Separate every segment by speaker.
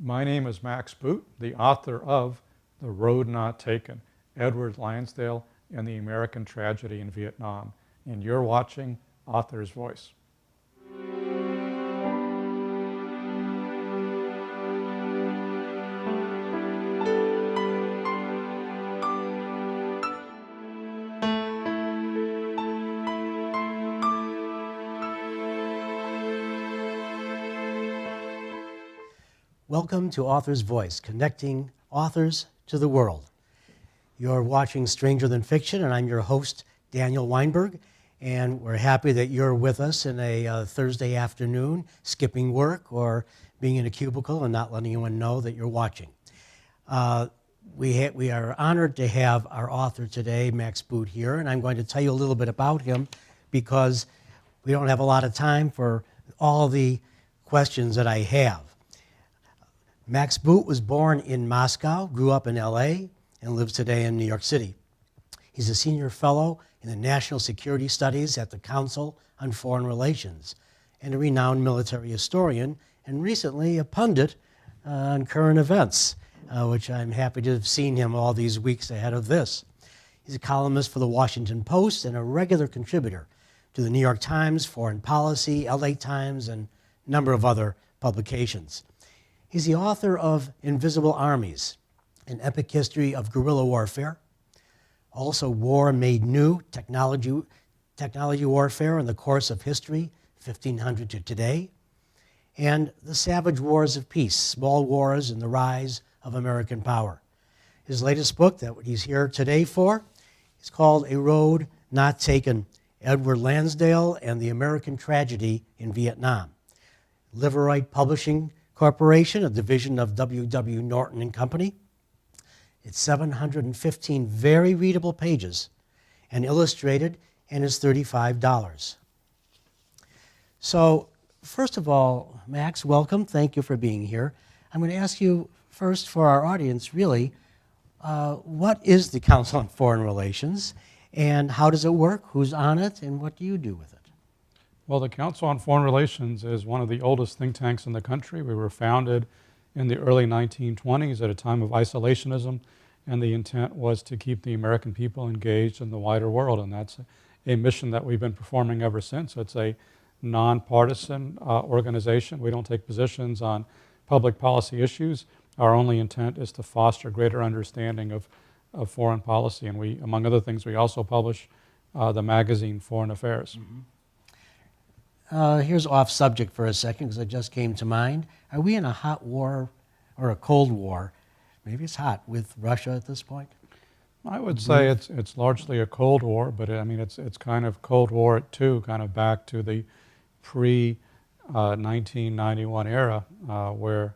Speaker 1: My name is Max Boot, the author of The Road Not Taken, Edward Lansdale and the American Tragedy in Vietnam. And you're watching Author's Voice.
Speaker 2: Welcome to Author's Voice, connecting authors to the world. You're watching Stranger Than Fiction, and I'm your host, Daniel Weinberg, and we're happy that you're with us in a Thursday afternoon, skipping work or being in a cubicle and not letting anyone know that you're watching. We are honored to have our author today, Max Boot, here, and I'm going to tell you a little bit about him because we don't have a lot of time for all the questions that I have. Max Boot was born in Moscow, grew up in LA, and lives today in New York City. He's a senior fellow in the National Security Studies at the Council on Foreign Relations and a renowned military historian, and recently a pundit on current events, which I'm happy to have seen him all these weeks ahead of this. He's a columnist for the Washington Post and a regular contributor to the New York Times, Foreign Policy, LA Times, and a number of other publications. He's the author of Invisible Armies, an epic history of guerrilla warfare, also War Made New, technology warfare in the course of history, 1500 to today, and The Savage Wars of Peace, Small Wars and the Rise of American Power. His latest book that he's here today for is called A Road Not Taken, Edward Lansdale and the American Tragedy in Vietnam. Liverite Publishing Corporation, a division of W.W. Norton and Company. It's 715 very readable pages and illustrated, and is $35. So, first of all, Max, welcome. Thank you for being here. I'm going to ask you first, for our audience, really, what is the Council on Foreign Relations, and how does it work? Who's on it, and what do you do with it?
Speaker 1: Well, the Council on Foreign Relations is one of the oldest think tanks in the country. We were founded in the early 1920s at a time of isolationism, and the intent was to keep the American people engaged in the wider world, and that's a mission that we've been performing ever since. It's a nonpartisan organization. We don't take positions on public policy issues. Our only intent is to foster greater understanding of foreign policy, and we, among other things, we also publish the magazine Foreign Affairs.
Speaker 2: Mm-hmm. Here's off subject for a second, because it just came to mind. Are we in a hot war or a cold war? Maybe it's hot with Russia at this point.
Speaker 1: I would say it's largely a Cold War, but it's kind of Cold War too, kind of back to the pre-1991 era, where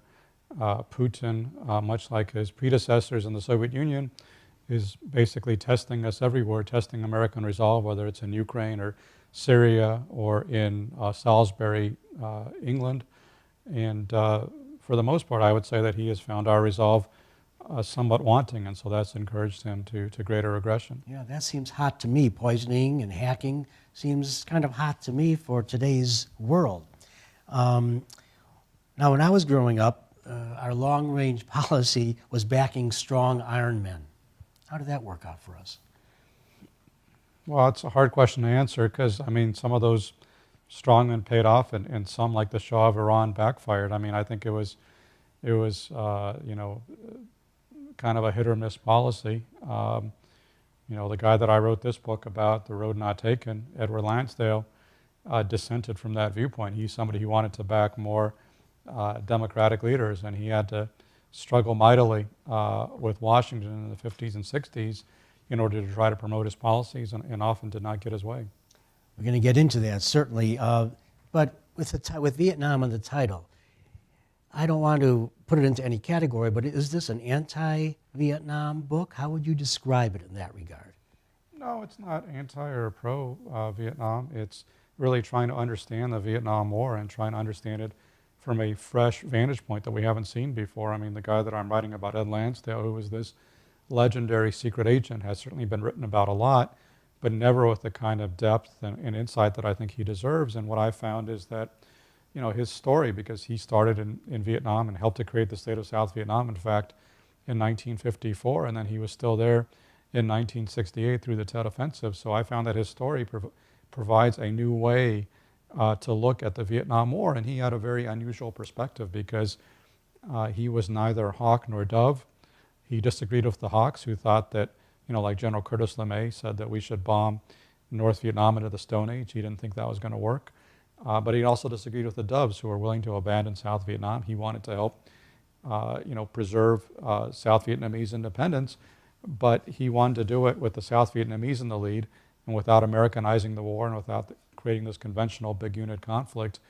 Speaker 1: Putin, much like his predecessors in the Soviet Union, is basically testing us everywhere, testing American resolve, whether it's in Ukraine or Syria or in Salisbury, England. And for the most part, I would say that he has found our resolve somewhat wanting, and so that's encouraged him to greater aggression.
Speaker 2: Yeah, that seems hot to me. Poisoning and hacking seems kind of hot to me for today's world. Now, when I was growing up, our long-range policy was backing strong iron men. How did that work out for us?
Speaker 1: Well, it's a hard question to answer because, some of those strongmen paid off and some, like the Shah of Iran, backfired. I think it was kind of a hit or miss policy. The guy that I wrote this book about, The Road Not Taken, Edward Lansdale, dissented from that viewpoint. He's somebody who wanted to back more democratic leaders, and he had to struggle mightily with Washington in the 50s and 60s in order to try to promote his policies, and often did not get his way.
Speaker 2: We're going to get into that, certainly. But with Vietnam on the title, I don't want to put it into any category, but is this an anti-Vietnam book? How would you describe it in that regard?
Speaker 1: No, it's not anti or pro-Vietnam. It's really trying to understand the Vietnam War and trying to understand it from a fresh vantage point that we haven't seen before. The guy that I'm writing about, Ed Lansdale, who was this legendary secret agent, has certainly been written about a lot, but never with the kind of depth and insight that I think he deserves. And what I found is that his story, because he started in Vietnam and helped to create the state of South Vietnam, in fact, in 1954, and then he was still there in 1968 through the Tet Offensive. So I found that his story provides a new way to look at the Vietnam War, and he had a very unusual perspective because he was neither hawk nor dove. He disagreed with the hawks, who thought that, like General Curtis LeMay said, that we should bomb North Vietnam into the Stone Age. He didn't think that was going to work. But he also disagreed with the doves, who were willing to abandon South Vietnam. He wanted to help, preserve South Vietnamese independence, but he wanted to do it with the South Vietnamese in the lead and without Americanizing the war and without creating this conventional big unit conflict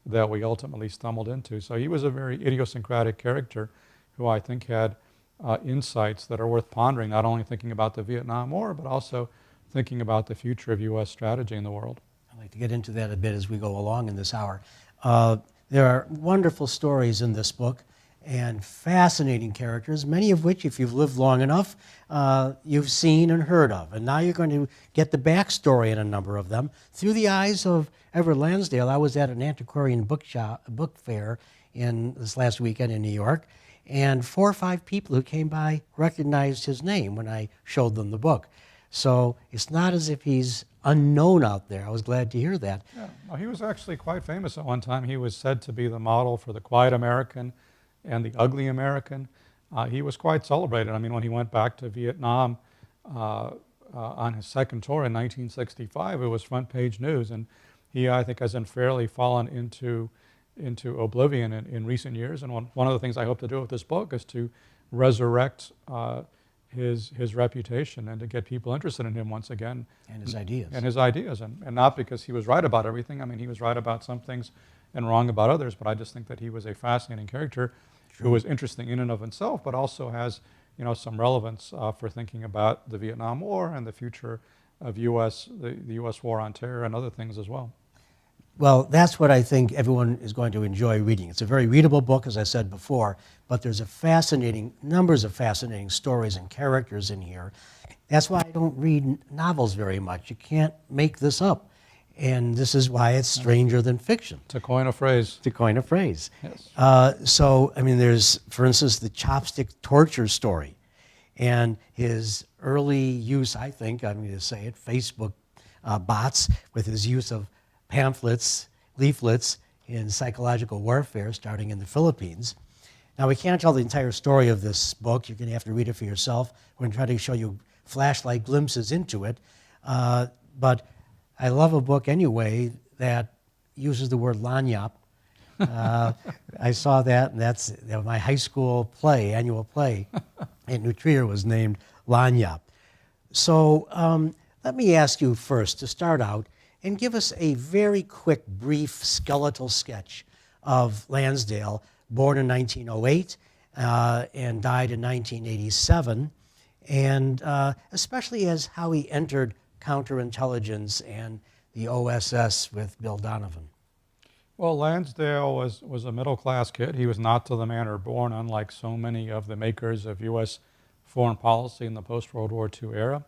Speaker 1: that we ultimately stumbled into. So he was a very idiosyncratic character who I think had insights that are worth pondering, not only thinking about the Vietnam War, but also thinking about the future of U.S. strategy in the world.
Speaker 2: I'd like to get into that a bit as we go along in this hour. There are wonderful stories in this book and fascinating characters, many of which, if you've lived long enough, you've seen and heard of. And now you're going to get the backstory in a number of them through the eyes of Everett Lansdale. I was at an antiquarian book fair in this last weekend in New York, and 4 or 5 people who came by recognized his name when I showed them the book. So it's not as if he's unknown out there. I was glad to hear that.
Speaker 1: Yeah, well, he was actually quite famous at one time. He was said to be the model for the quiet American and the ugly American. He was quite celebrated. I mean, when he went back to Vietnam on his second tour in 1965, it was front page news. And he, I think, has unfairly fallen into oblivion in recent years. And one of the things I hope to do with this book is to resurrect his reputation and to get people interested in him once again.
Speaker 2: And his ideas.
Speaker 1: And not because he was right about everything. I mean, he was right about some things and wrong about others, but I just think that he was a fascinating character who was interesting in and of himself, but also has, some relevance for thinking about the Vietnam War and the future of the U.S. war on terror and other things as well.
Speaker 2: Well, that's what I think everyone is going to enjoy reading. It's a very readable book, as I said before, but there's numbers of fascinating stories and characters in here. That's why I don't read novels very much. You can't make this up. And this is why it's stranger than fiction.
Speaker 1: To coin a phrase.
Speaker 2: Yes. So, I mean, there's, for instance, the chopstick torture story and his early use, I think, I'm going to say it, Facebook bots with his use of pamphlets, leaflets in psychological warfare starting in the Philippines. Now, we can't tell the entire story of this book. You're going to have to read it for yourself. We're going to try to show you flashlight glimpses into it. But I love a book anyway that uses the word lanyap. I saw that, and that's my high school annual play at New Trier was named Lanyap. So let me ask you first to start out and give us a very quick, brief skeletal sketch of Lansdale, born in 1908 and died in 1987, and especially as how he entered counterintelligence and the OSS with Bill Donovan.
Speaker 1: Well, Lansdale was a middle-class kid. He was not to the manner born, unlike so many of the makers of U.S. foreign policy in the post-World War II era.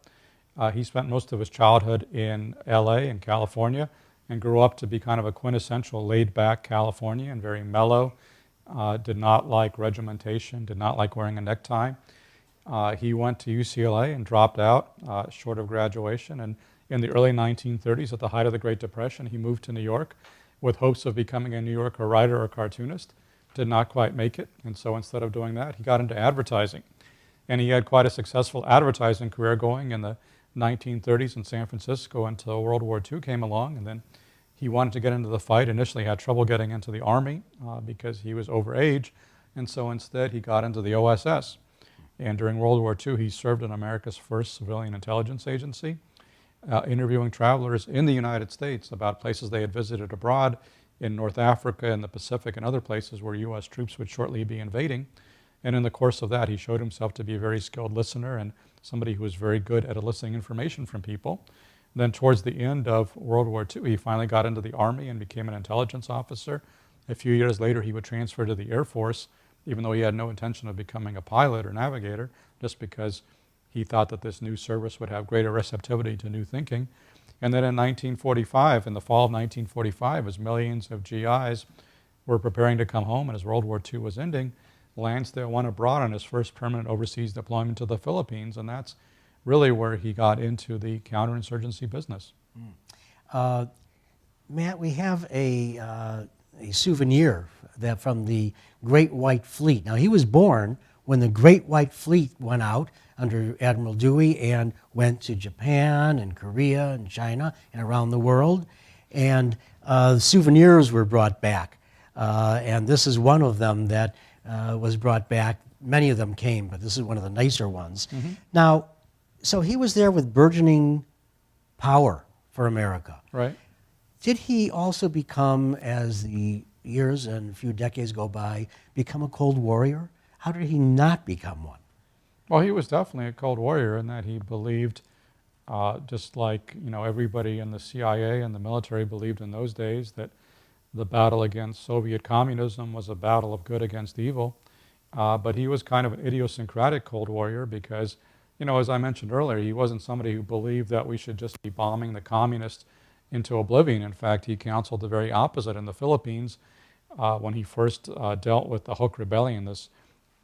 Speaker 1: He spent most of his childhood in L.A. in California and grew up to be kind of a quintessential laid-back Californian, very mellow, did not like regimentation, did not like wearing a necktie. He went to UCLA and dropped out short of graduation. And in the early 1930s, at the height of the Great Depression, he moved to New York with hopes of becoming a New Yorker writer or cartoonist. Did not quite make it. And so instead of doing that, he got into advertising. And he had quite a successful advertising career going in the 1930s in San Francisco until World War II came along. And then he wanted to get into the fight. Initially had trouble getting into the Army because he was over age. And so instead, he got into the OSS. And during World War II, he served in America's first civilian intelligence agency, interviewing travelers in the United States about places they had visited abroad in North Africa and the Pacific and other places where U.S. troops would shortly be invading. And in the course of that, he showed himself to be a very skilled listener and somebody who was very good at eliciting information from people. Then towards the end of World War II, he finally got into the Army and became an intelligence officer. A few years later, he would transfer to the Air Force, even though he had no intention of becoming a pilot or navigator, just because he thought that this new service would have greater receptivity to new thinking. And then in 1945, in the fall of 1945, as millions of GIs were preparing to come home and as World War II was ending, Lansdale went abroad on his first permanent overseas deployment to the Philippines, and that's really where he got into the counterinsurgency business.
Speaker 2: Matt, we have a souvenir that from the Great White Fleet. Now, he was born when the Great White Fleet went out under Admiral Dewey and went to Japan and Korea and China and around the world. And souvenirs were brought back. And this is one of them that was brought back. Many of them came, but this is one of the nicer ones. Mm-hmm. Now, so he was there with burgeoning power for America.
Speaker 1: Right.
Speaker 2: Did he also become, as the years and a few decades go by, become a Cold Warrior? How did he not become one?
Speaker 1: Well, he was definitely a Cold Warrior in that he believed, just like everybody in the CIA and the military believed in those days, that the battle against Soviet communism was a battle of good against evil. But he was kind of an idiosyncratic Cold Warrior because, as I mentioned earlier, he wasn't somebody who believed that we should just be bombing the communists into oblivion. In fact, he counseled the very opposite in the Philippines when he first dealt with the Huk Rebellion,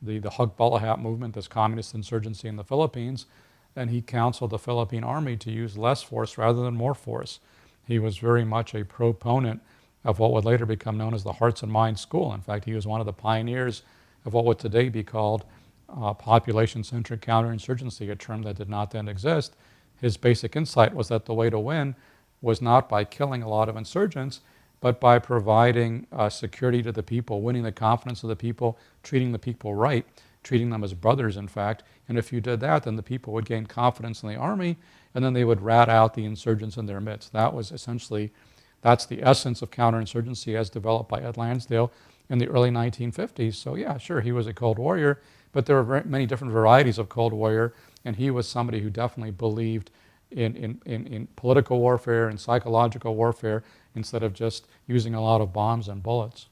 Speaker 1: the Huk Balahat movement, this communist insurgency in the Philippines, and he counseled the Philippine army to use less force rather than more force. He was very much a proponent of what would later become known as the Hearts and Minds School. In fact, he was one of the pioneers of what would today be called population-centric counterinsurgency, a term that did not then exist. His basic insight was that the way to win was not by killing a lot of insurgents, but by providing security to the people, winning the confidence of the people, treating the people right, treating them as brothers, in fact. And if you did that, then the people would gain confidence in the army, and then they would rat out the insurgents in their midst. That was essentially, that's the essence of counterinsurgency as developed by Ed Lansdale in the early 1950s. So yeah, sure, he was a Cold Warrior, but there were many different varieties of Cold Warrior, and he was somebody who definitely believed in political warfare and psychological warfare instead of just using a lot of bombs and bullets.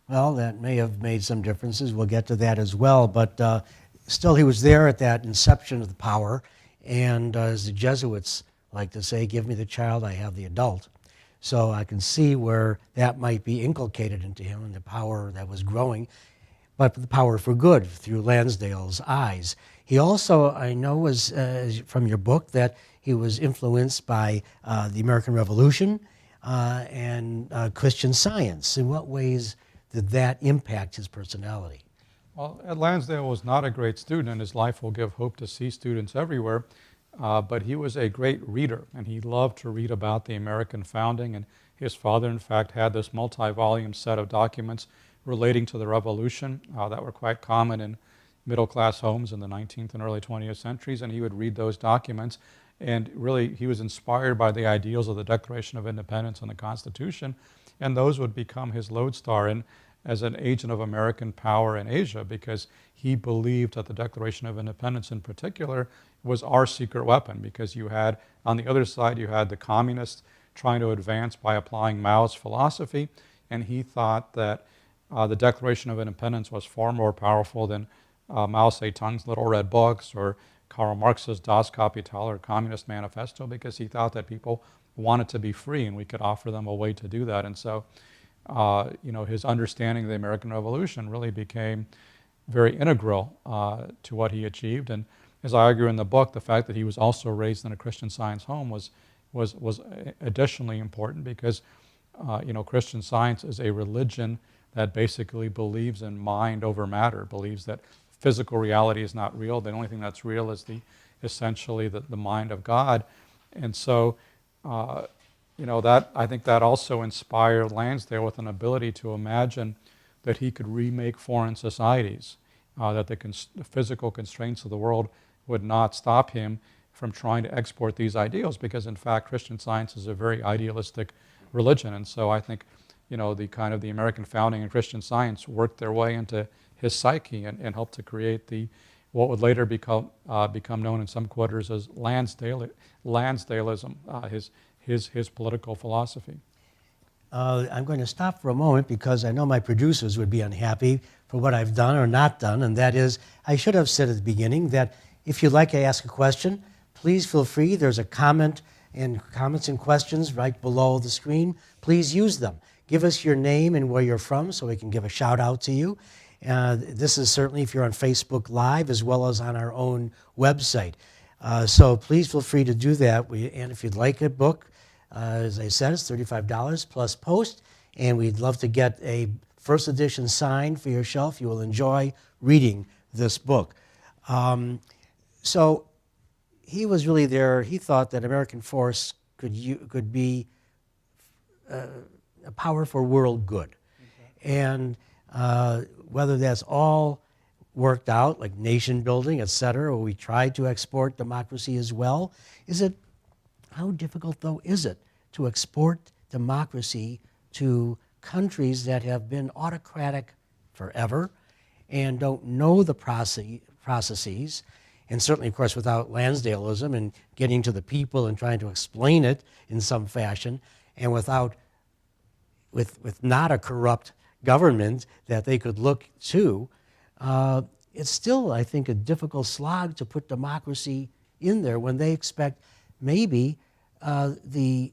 Speaker 2: Well, that may have made some differences. We'll get to that as well. But still, he was there at that inception of the power. And as the Jesuits like to say, give me the child, I have the adult. So I can see where that might be inculcated into him and the power that was growing, but the power for good through Lansdale's eyes. He also, I know, was from your book that he was influenced by the American Revolution and Christian Science. In what ways did that impact his personality?
Speaker 1: Well, Ed Lansdale was not a great student, and his life will give hope to see students everywhere. But he was a great reader, and he loved to read about the American founding. And his father, in fact, had this multi-volume set of documents relating to the Revolution that were quite common in middle-class homes in the 19th and early 20th centuries. And he would read those documents. And really, he was inspired by the ideals of the Declaration of Independence and the Constitution. And those would become his lodestar as an agent of American power in Asia, because he believed that the Declaration of Independence in particular was our secret weapon, because you had, on the other side, you had the communists trying to advance by applying Mao's philosophy, and he thought that the Declaration of Independence was far more powerful than Mao Zedong's Little Red Books or Karl Marx's Das Kapital or Communist Manifesto, because he thought that people wanted to be free and we could offer them a way to do that. And so, his understanding of the American Revolution really became very integral to what he achieved. And as I argue in the book, the fact that he was also raised in a Christian Science home was additionally important, because Christian Science is a religion that basically believes in mind over matter, believes that physical reality is not real. The only thing that's real is essentially the mind of God. And so, that I think that also inspired Lansdale with an ability to imagine that he could remake foreign societies, that the physical constraints of the world would not stop him from trying to export these ideals, because in fact Christian Science is a very idealistic religion. And so I think the American founding and Christian Science worked their way into his psyche and helped to create what would later become known in some quarters as Lansdaleism, his political philosophy.
Speaker 2: I'm going to stop for a moment because I know my producers would be unhappy for what I've done or not done, and that is, I should have said at the beginning that if you'd like to ask a question, please feel free. There's a comment and comments and questions right below the screen. Please use them. Give us your name and where you're from so we can give a shout out to you. This is certainly if you're on Facebook Live as well as on our own website. So please feel free to do that. And if you'd like a book, as I said, it's $35 plus post. And we'd love to get a first edition signed for your shelf. You will enjoy reading this book. So he was really there. He thought that American force could be a power for world good. Okay. And whether that's all worked out, like nation building, et cetera, or we tried to export democracy as well, how difficult, though, is it to export democracy to countries that have been autocratic forever and don't know the processes, and certainly, of course, without Lansdaleism and getting to the people and trying to explain it in some fashion, and with not a corrupt government that they could look to, it's still, I think, a difficult slog to put democracy in there when they expect maybe the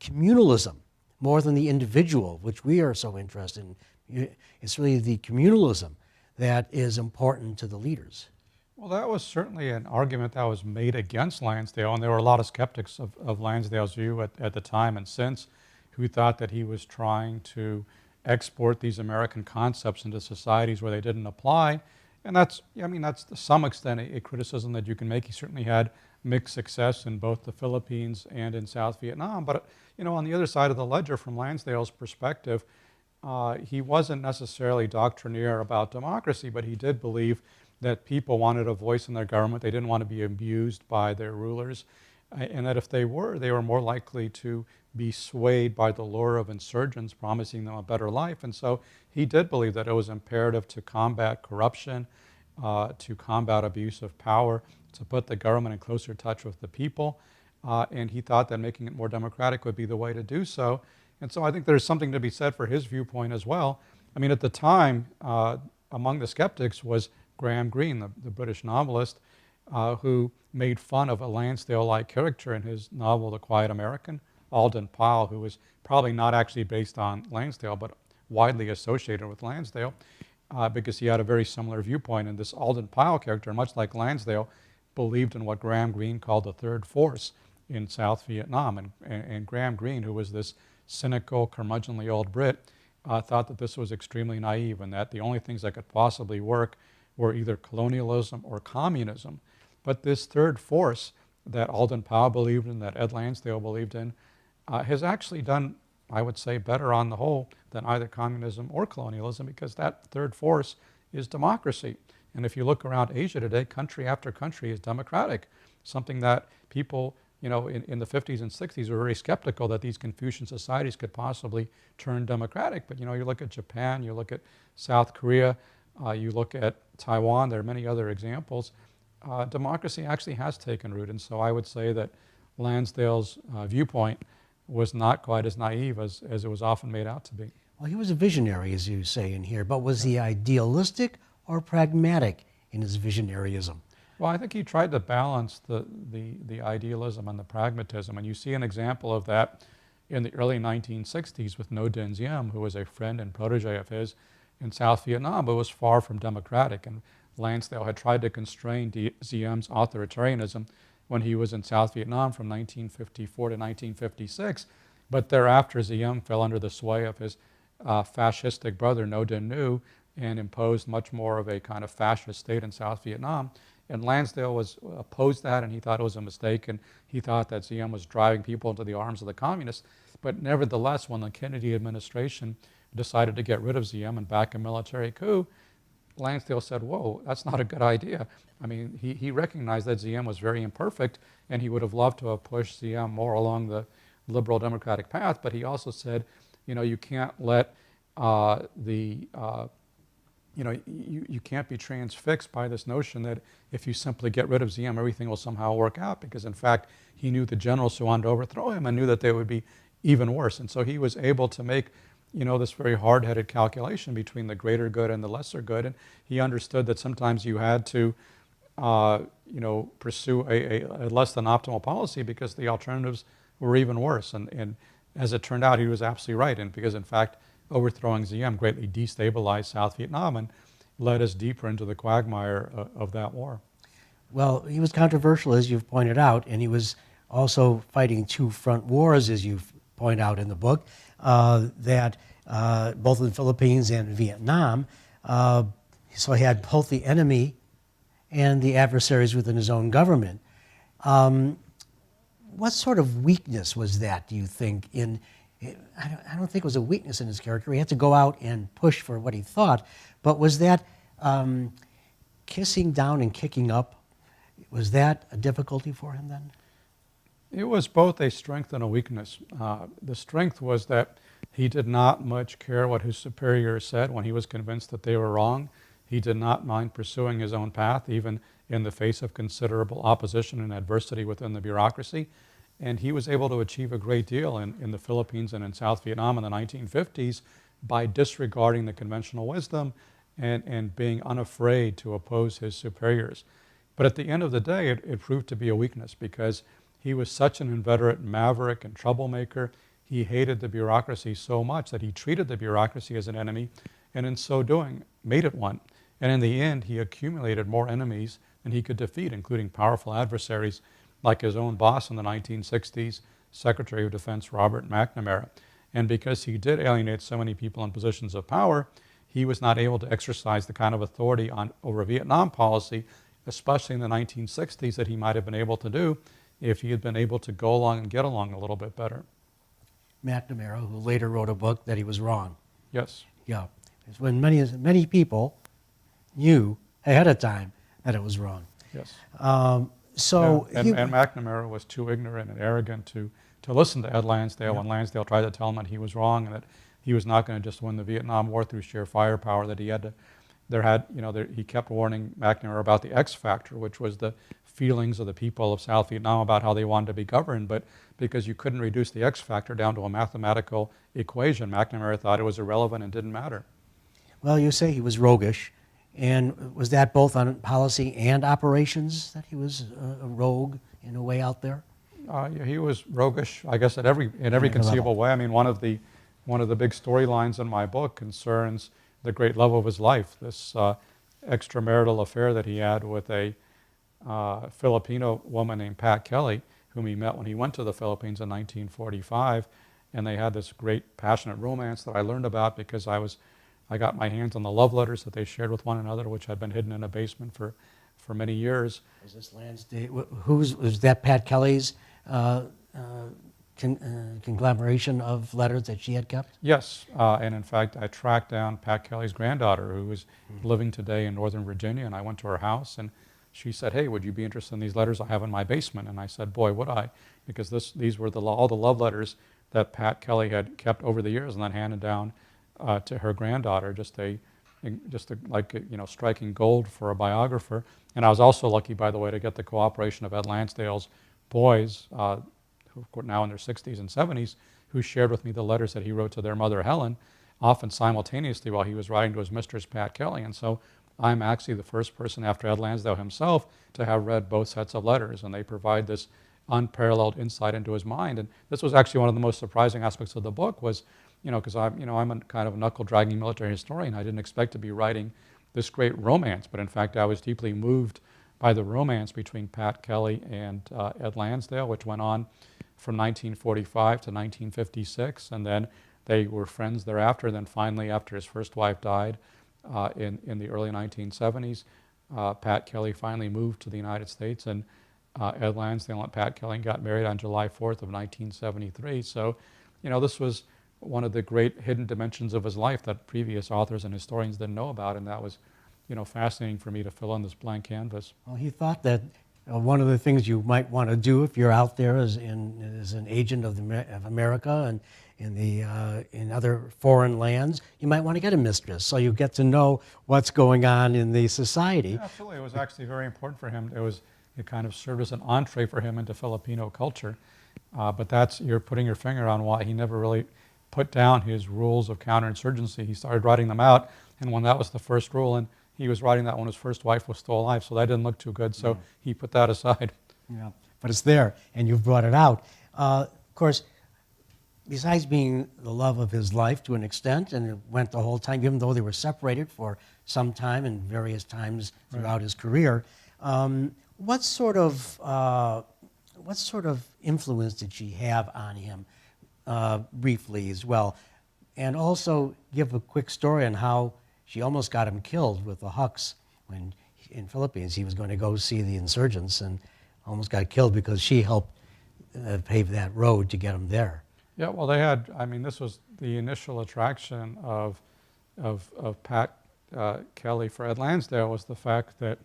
Speaker 2: communalism more than the individual, which we are so interested in. It's really the communalism that is important to the leaders.
Speaker 1: Well, that was certainly an argument that was made against Lansdale, and there were a lot of skeptics of Lansdale's view at the time and since, who thought that he was trying to export these American concepts into societies where they didn't apply. And that's to some extent a criticism that you can make. He certainly had mixed success in both the Philippines and in South Vietnam. But on the other side of the ledger, from Lansdale's perspective, he wasn't necessarily doctrinaire about democracy, but he did believe that people wanted a voice in their government. They didn't want to be abused by their rulers, and that if they were more likely to be swayed by the lure of insurgents promising them a better life. And so he did believe that it was imperative to combat corruption, to combat abuse of power, to put the government in closer touch with the people. And he thought that making it more democratic would be the way to do so. And so I think there's something to be said for his viewpoint as well. I mean, at the time, among the skeptics was Graham Greene, the British novelist, who made fun of a Lansdale-like character in his novel, The Quiet American, Alden Powell, who was probably not actually based on Lansdale, but widely associated with Lansdale, because he had a very similar viewpoint. And this Alden Powell character, much like Lansdale, believed in what Graham Greene called the third force in South Vietnam. And Graham Greene, who was this cynical, curmudgeonly old Brit, thought that this was extremely naive and that the only things that could possibly work were either colonialism or communism. But this third force that Alden Powell believed in, that Ed Lansdale believed in, has actually done, I would say, better on the whole than either communism or colonialism, because that third force is democracy. And if you look around Asia today, country after country is democratic, something that people in the 50s and 60s were very skeptical that these Confucian societies could possibly turn democratic. But you look at Japan, you look at South Korea, you look at Taiwan, there are many other examples. Democracy actually has taken root. And so I would say that Lansdale's viewpoint was not quite as naive as it was often made out to be.
Speaker 2: Well, he was a visionary, as you say in here, but was he idealistic or pragmatic in his visionaryism?
Speaker 1: Well, I think he tried to balance the idealism and the pragmatism, and you see an example of that in the early 1960s with Ngo Dinh Diem, who was a friend and protege of his in South Vietnam, but was far from democratic. And Lansdale had tried to constrain Diem's authoritarianism when he was in South Vietnam from 1954 to 1956, but thereafter Diem fell under the sway of his fascistic brother Ngo Dinh Nhu and imposed much more of a kind of fascist state in South Vietnam. And Lansdale opposed that, and he thought it was a mistake, and he thought that Diem was driving people into the arms of the communists. But nevertheless, when the Kennedy administration decided to get rid of Diem and back a military coup, Lansdale said, whoa, that's not a good idea. I mean, he recognized that Diem was very imperfect, and he would have loved to have pushed Diem more along the liberal democratic path, but he also said, you can't let you can't be transfixed by this notion that if you simply get rid of Diem, everything will somehow work out, because in fact, he knew the generals who wanted to overthrow him and knew that they would be even worse. And so he was able to make this very hard-headed calculation between the greater good and the lesser good. And he understood that sometimes you had to pursue a less than optimal policy because the alternatives were even worse. And as it turned out, he was absolutely right. And because, in fact, overthrowing Diem greatly destabilized South Vietnam and led us deeper into the quagmire of that war.
Speaker 2: Well, he was controversial, as you've pointed out, and he was also fighting two front wars, as you point out in the book, that both in the Philippines and Vietnam. So he had both the enemy and the adversaries within his own government. What sort of weakness was that, do you think? I don't think it was a weakness in his character. He had to go out and push for what he thought, but was that kissing down and kicking up, was that a difficulty for him then?
Speaker 1: It was both a strength and a weakness. The strength was that he did not much care what his superiors said when he was convinced that they were wrong. He did not mind pursuing his own path, even in the face of considerable opposition and adversity within the bureaucracy. And he was able to achieve a great deal in the Philippines and in South Vietnam in the 1950s by disregarding the conventional wisdom and being unafraid to oppose his superiors. But at the end of the day, it proved to be a weakness because he was such an inveterate maverick and troublemaker. He hated the bureaucracy so much that he treated the bureaucracy as an enemy, and in so doing, made it one. And in the end, he accumulated more enemies than he could defeat, including powerful adversaries like his own boss in the 1960s, Secretary of Defense Robert McNamara. And because he did alienate so many people in positions of power, he was not able to exercise the kind of authority over Vietnam policy, especially in the 1960s, that he might have been able to do if he had been able to go along and get along a little bit better.
Speaker 2: McNamara, who later wrote a book that he was wrong.
Speaker 1: Yes.
Speaker 2: Yeah. It's when many people knew ahead of time that it was wrong.
Speaker 1: Yes.
Speaker 2: So
Speaker 1: and McNamara was too ignorant and arrogant to listen to Ed Lansdale when Lansdale tried to tell him that he was wrong and that he was not going to just win the Vietnam War through sheer firepower, that he had to, he kept warning McNamara about the X factor, which was the feelings of the people of South Vietnam about how they wanted to be governed. But because you couldn't reduce the X factor down to a mathematical equation, McNamara thought it was irrelevant and didn't matter.
Speaker 2: Well, you say he was roguish. And was that both on policy and operations, that he was a rogue in a way out there?
Speaker 1: He was roguish, I guess, in every conceivable way. I mean, one of the big storylines in my book concerns the great love of his life, this extramarital affair that he had with a Filipino woman named Pat Kelly, whom he met when he went to the Philippines in 1945. And they had this great passionate romance that I learned about because I got my hands on the love letters that they shared with one another, which had been hidden in a basement for many years.
Speaker 2: Was this Lansdale? Was that Pat Kelly's conglomeration of letters that she had kept?
Speaker 1: Yes, and in fact, I tracked down Pat Kelly's granddaughter, who was living today in Northern Virginia, and I went to her house, and she said, "Hey, would you be interested in these letters I have in my basement?" And I said, "Boy, would I," because these were all the love letters that Pat Kelly had kept over the years and then handed down to her granddaughter, just striking gold for a biographer. And I was also lucky, by the way, to get the cooperation of Ed Lansdale's boys, who are now in their 60s and 70s, who shared with me the letters that he wrote to their mother, Helen, often simultaneously while he was writing to his mistress, Pat Kelly. And so I'm actually the first person after Ed Lansdale himself to have read both sets of letters, and they provide this unparalleled insight into his mind. And this was actually one of the most surprising aspects of the book was, because I'm a kind of knuckle-dragging military historian. I didn't expect to be writing this great romance, but in fact I was deeply moved by the romance between Pat Kelly and Ed Lansdale, which went on from 1945 to 1956, and then they were friends thereafter. Then finally, after his first wife died in the early 1970s, Pat Kelly finally moved to the United States, and Ed Lansdale and Pat Kelly got married on July 4th of 1973. So, this was one of the great hidden dimensions of his life that previous authors and historians didn't know about, and that was, fascinating for me to fill in this blank canvas.
Speaker 2: Well, he thought that one of the things you might want to do if you're out there as an agent of America and in other foreign lands, you might want to get a mistress so you get to know what's going on in the society.
Speaker 1: Yeah, absolutely. It was actually very important for him. It kind of served as an entree for him into Filipino culture. But you're putting your finger on why he never really put down his rules of counterinsurgency. He started writing them out, and when that was the first rule, and he was writing that when his first wife was still alive, so that didn't look too good, so he put that aside.
Speaker 2: Yeah, but it's there, and you've brought it out. Of course, besides being the love of his life to an extent, and it went the whole time, even though they were separated for some time and various times throughout his career, what sort of influence did she have on him, briefly as well? And also give a quick story on how she almost got him killed with the Hucks when in Philippines he was going to go see the insurgents and almost got killed because she helped pave that road to get him there.
Speaker 1: Yeah, well, they had, I mean, this was the initial attraction of Pat Kelly for Ed Lansdale, was the fact that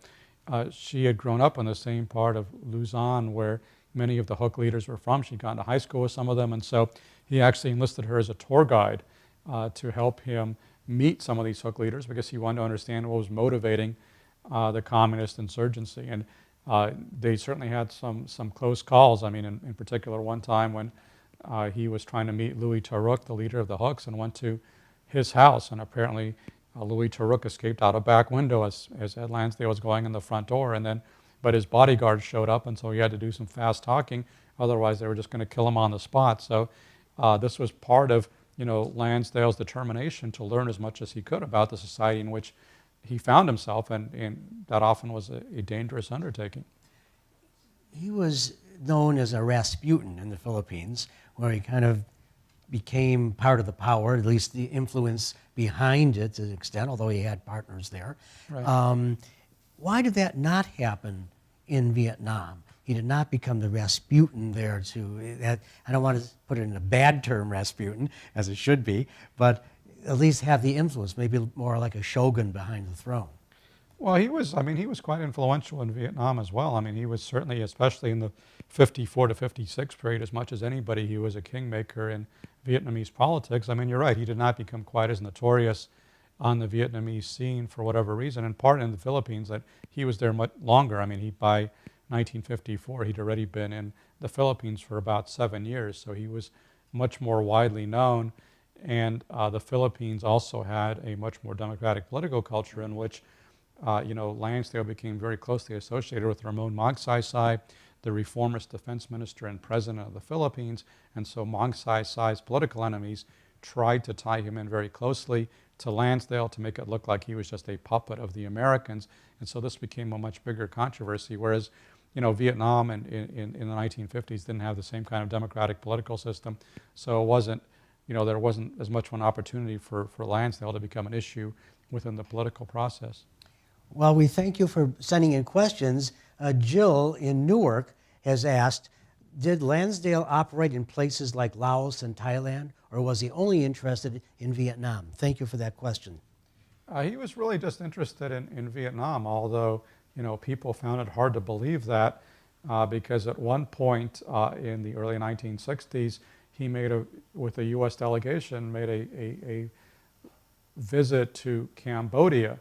Speaker 1: she had grown up in the same part of Luzon where many of the Hook leaders were from. She'd gone to high school with some of them, and so he actually enlisted her as a tour guide to help him meet some of these Hook leaders because he wanted to understand what was motivating the communist insurgency. And they certainly had some close calls. I mean, in particular, one time when he was trying to meet Louis Taruk, the leader of the Hooks, and went to his house, and apparently Louis Taruk escaped out a back window as Ed Lansdale was going in the front door, and then, but his bodyguards showed up, and so he had to do some fast talking, otherwise they were just going to kill him on the spot. So this was part of, Lansdale's determination to learn as much as he could about the society in which he found himself, and that often was a dangerous undertaking.
Speaker 2: He was known as a Rasputin in the Philippines, where he kind of became part of the power, at least the influence behind it to an extent, although he had partners there.
Speaker 1: Right.
Speaker 2: Why did that not happen in Vietnam? He did not become the Rasputin there I don't want to put it in a bad term, Rasputin, as it should be, but at least have the influence, maybe more like a shogun behind the throne.
Speaker 1: Well, he was quite influential in Vietnam as well. I mean, he was certainly, especially in the 54 to 56 period, as much as anybody, he was a kingmaker in Vietnamese politics. I mean, you're right, he did not become quite as notorious on the Vietnamese scene for whatever reason, in part in the Philippines, that he was there much longer. I mean, by 1954, he'd already been in the Philippines for about 7 years, so he was much more widely known. And the Philippines also had a much more democratic political culture in which Lansdale became very closely associated with Ramon Magsaysay, the reformist defense minister and president of the Philippines. And so Magsaysay's political enemies tried to tie him in very closely to Lansdale to make it look like he was just a puppet of the Americans. And so this became a much bigger controversy, whereas Vietnam in the 1950s didn't have the same kind of democratic political system. So it wasn't, there wasn't as much of an opportunity for Lansdale to become an issue within the political process.
Speaker 2: Well, we thank you for sending in questions. Jill in Newark has asked, did Lansdale operate in places like Laos and Thailand, or was he only interested in Vietnam? Thank you for that question.
Speaker 1: He was really just interested in Vietnam, although people found it hard to believe that because at one point in the early 1960s, he with a U.S. delegation, made a visit to Cambodia.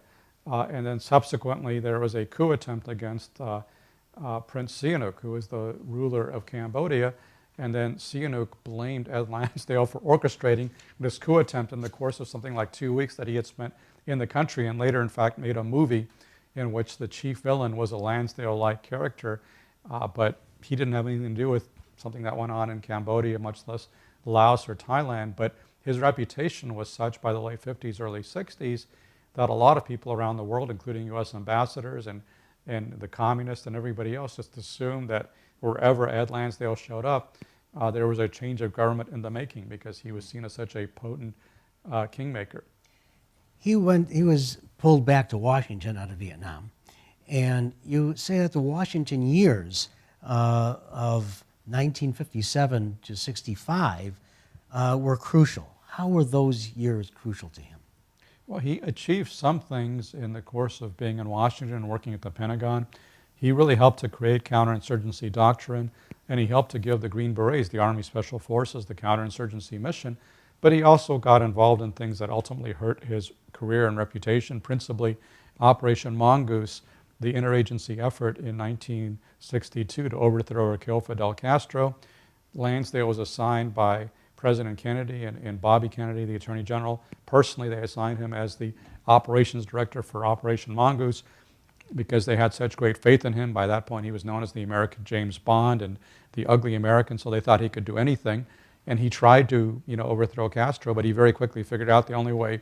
Speaker 1: And then subsequently, there was a coup attempt against Prince Sihanouk, who was the ruler of Cambodia. And then Sihanouk blamed Ed Lansdale for orchestrating this coup attempt in the course of something like 2 weeks that he had spent in the country, and later, in fact, made a movie in which the chief villain was a Lansdale-like character. But he didn't have anything to do with something that went on in Cambodia, much less Laos or Thailand. But his reputation was such by the late 50s, early 60s, that a lot of people around the world, including U.S. ambassadors and the communists and everybody else, just assumed that wherever Ed Lansdale showed up, there was a change of government in the making because he was seen as such a potent kingmaker.
Speaker 2: He was pulled back to Washington out of Vietnam. And you say that the Washington years of 1957 to 65 were crucial. How were those years crucial to him?
Speaker 1: Well, he achieved some things in the course of being in Washington and working at the Pentagon. He really helped to create counterinsurgency doctrine, and he helped to give the Green Berets, the Army Special Forces, the counterinsurgency mission. But he also got involved in things that ultimately hurt his career and reputation, principally Operation Mongoose, the interagency effort in 1962 to overthrow or kill Fidel Castro. Lansdale was assigned by President Kennedy and Bobby Kennedy, the Attorney General. Personally, they assigned him as the operations director for Operation Mongoose because they had such great faith in him. By that point, he was known as the American James Bond and the ugly American, so they thought he could do anything. And he tried to, overthrow Castro, but he very quickly figured out the only way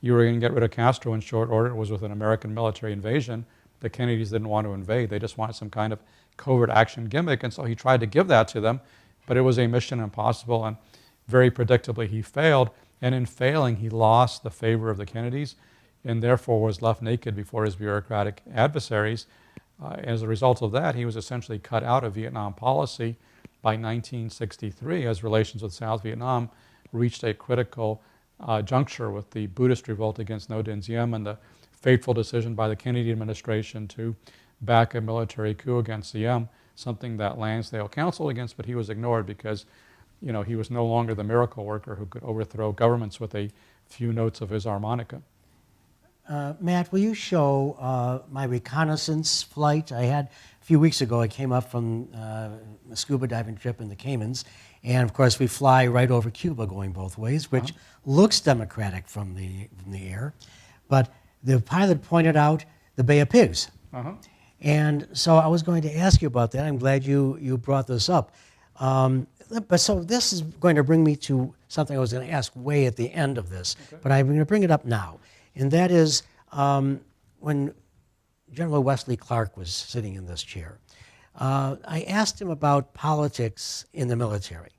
Speaker 1: you were going to get rid of Castro in short order was with an American military invasion. The Kennedys didn't want to invade. They just wanted some kind of covert action gimmick, and so he tried to give that to them, but it was a mission impossible, and very predictably he failed. And in failing, he lost the favor of the Kennedys and therefore was left naked before his bureaucratic adversaries. As a result of that, he was essentially cut out of Vietnam policy by 1963 as relations with South Vietnam reached a critical juncture with the Buddhist revolt against Ngo Dinh Diem and the fateful decision by the Kennedy administration to back a military coup against Diem, something that Lansdale counseled against, but he was ignored because he was no longer the miracle worker who could overthrow governments with a few notes of his harmonica.
Speaker 2: Matt, will you show my reconnaissance flight? I had a few weeks ago, I came up from a scuba diving trip in the Caymans, and of course we fly right over Cuba going both ways, which looks democratic from the air. But the pilot pointed out the Bay of Pigs. And so I was going to ask you about that. I'm glad you brought this up. But so this is going to bring me to something I was going to ask way at the end of this, but I'm going to bring it up now. And that is when General Wesley Clark was sitting in this chair, I asked him about politics in the military.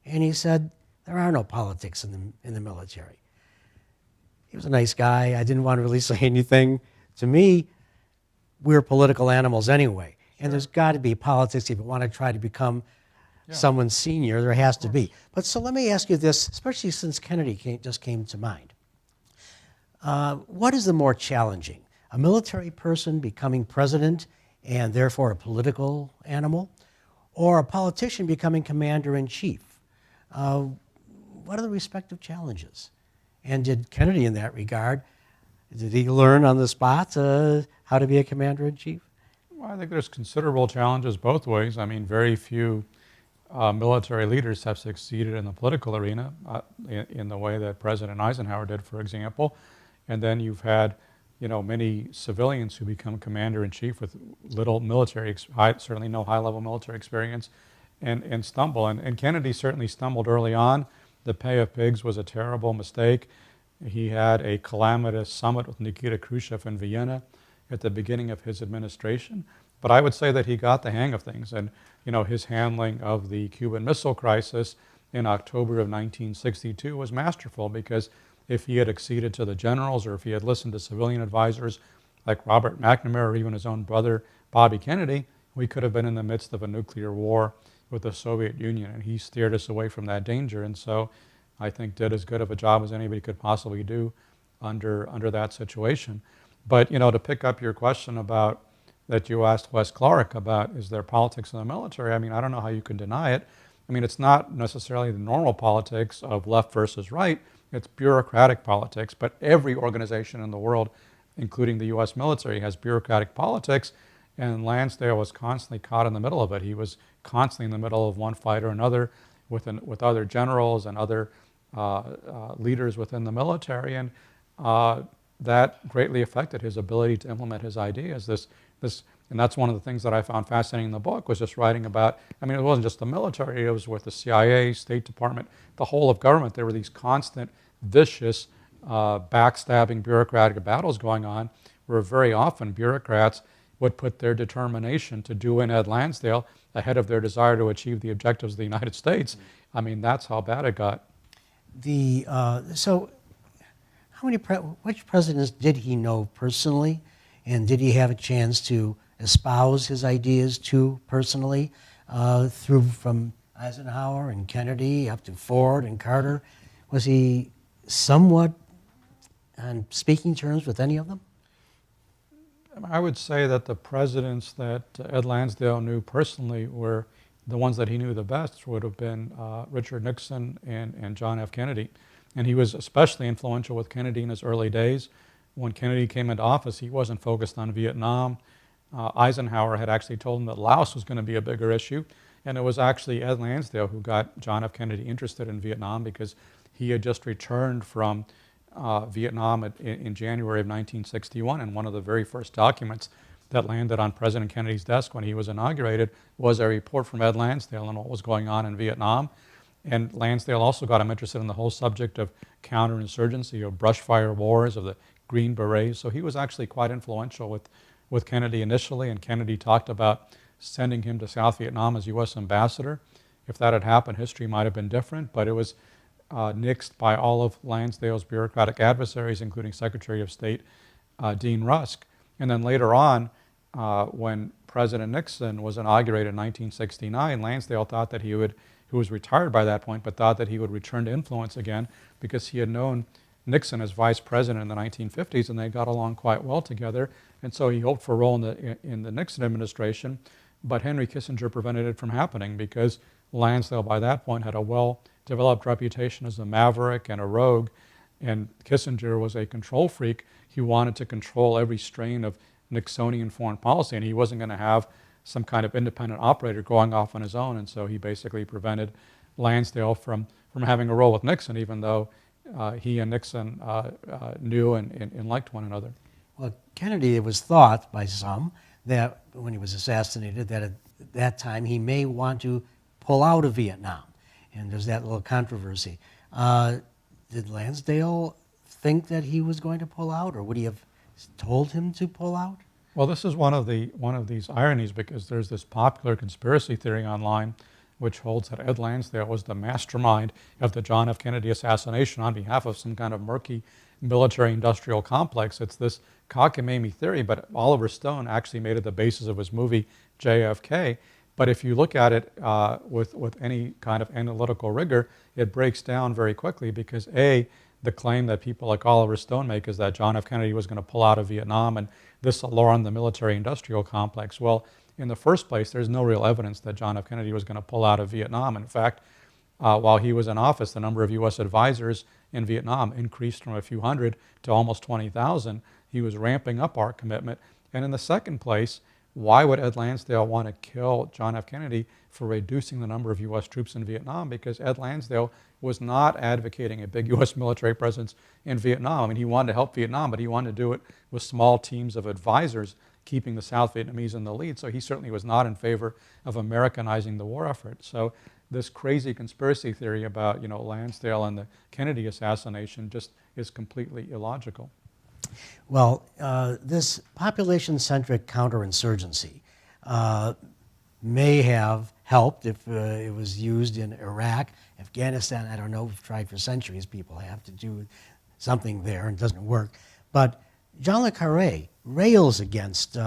Speaker 2: And he said, there are no politics in the military. He was a nice guy. I didn't want to really say anything. To me, we're political animals anyway. And there's got to be politics if you want to try to become someone senior. There has to be. But so let me ask you this, especially since Kennedy just came to mind. What is the more challenging? A military person becoming president and therefore a political animal, or a politician becoming commander-in-chief? What are the respective challenges? And did Kennedy, in that regard, did he learn on the spot how to be a commander-in-chief?
Speaker 1: Well, I think there's considerable challenges both ways. I mean, very few military leaders have succeeded in the political arena in the way that President Eisenhower did, for example. And then you've had, many civilians who become commander-in-chief with little military, certainly no high-level military experience, and stumble. And Kennedy certainly stumbled early on. The Pay of Pigs was a terrible mistake. He had a calamitous summit with Nikita Khrushchev in Vienna at the beginning of his administration. But I would say that he got the hang of things. And, his handling of the Cuban Missile Crisis in October of 1962 was masterful, because if he had acceded to the generals or if he had listened to civilian advisors like Robert McNamara or even his own brother, Bobby Kennedy, we could have been in the midst of a nuclear war with the Soviet Union, and he steered us away from that danger. And so I think did as good of a job as anybody could possibly do under that situation. But, to pick up your question about that you asked Wes Clark about, is there politics in the military? I mean, I don't know how you can deny it. I mean, it's not necessarily the normal politics of left versus right. It's bureaucratic politics, but every organization in the world, including the U.S. military, has bureaucratic politics, and Lansdale was constantly caught in the middle of it. He was constantly in the middle of one fight or another with other generals and other leaders within the military, and that greatly affected his ability to implement his ideas. And that's one of the things that I found fascinating in the book, was just writing about, I mean, it wasn't just the military, it was with the CIA, State Department, the whole of government. There were these constant, vicious, backstabbing bureaucratic battles going on, where very often bureaucrats would put their determination to do in Ed Lansdale ahead of their desire to achieve the objectives of the United States. I mean, that's how bad it got.
Speaker 2: So which presidents did he know personally, and did he have a chance to espouse his ideas to personally, from Eisenhower and Kennedy up to Ford and Carter? Was he somewhat on speaking terms with any of them?
Speaker 1: I would say that the presidents that Ed Lansdale knew personally were the ones that he knew the best would have been Richard Nixon and John F. Kennedy. And he was especially influential with Kennedy in his early days. When Kennedy came into office, he wasn't focused on Vietnam. Eisenhower had actually told him that Laos was going to be a bigger issue. And it was actually Ed Lansdale who got John F. Kennedy interested in Vietnam, because he had just returned from Vietnam in January of 1961, and one of the very first documents that landed on President Kennedy's desk when he was inaugurated was a report from Ed Lansdale on what was going on in Vietnam. And Lansdale also got him interested in the whole subject of counterinsurgency, of brush fire wars, of the Green Berets. So he was actually quite influential with Kennedy initially, and Kennedy talked about sending him to South Vietnam as U.S. ambassador. If that had happened, history might have been different, but it was nixed by all of Lansdale's bureaucratic adversaries, including Secretary of State Dean Rusk. And then later on, when President Nixon was inaugurated in 1969, Lansdale thought that he was retired by that point, but thought that he would return to influence again because he had known Nixon as vice president in the 1950s, and they got along quite well together. And so he hoped for a role in the Nixon administration, but Henry Kissinger prevented it from happening because Lansdale by that point had a well-developed reputation as a maverick and a rogue, and Kissinger was a control freak. He wanted to control every strain of Nixonian foreign policy, and he wasn't going to have some kind of independent operator going off on his own, and so he basically prevented Lansdale from having a role with Nixon, even though he and Nixon knew and liked one another.
Speaker 2: Well, Kennedy, it was thought by some that when he was assassinated, that at that time he may want to pull out of Vietnam, and there's that little controversy. Did Lansdale think that he was going to pull out, or would he have told him to pull out?
Speaker 1: Well, this is one of these ironies, because there's this popular conspiracy theory online which holds that Ed Lansdale was the mastermind of the John F. Kennedy assassination on behalf of some kind of murky military-industrial complex. It's this cockamamie theory, but Oliver Stone actually made it the basis of his movie JFK. But if you look at it with any kind of analytical rigor, it breaks down very quickly because A, the claim that people like Oliver Stone make is that John F. Kennedy was going to pull out of Vietnam and this alarmed the military-industrial complex. Well, in the first place, there's no real evidence that John F. Kennedy was going to pull out of Vietnam. In fact, while he was in office, the number of U.S. advisors in Vietnam increased from a few hundred to almost 20,000. He was ramping up our commitment. And in the second place, why would Ed Lansdale want to kill John F. Kennedy for reducing the number of U.S. troops in Vietnam? Because Ed Lansdale was not advocating a big U.S. military presence in Vietnam. I mean, he wanted to help Vietnam, but he wanted to do it with small teams of advisors, keeping the South Vietnamese in the lead. So he certainly was not in favor of Americanizing the war effort. So this crazy conspiracy theory about, Lansdale and the Kennedy assassination just is completely illogical.
Speaker 2: Well, this population-centric counterinsurgency may have helped if it was used in Iraq, Afghanistan. I don't know, we've tried for centuries, people have to do something there and it doesn't work. But John le Carré rails against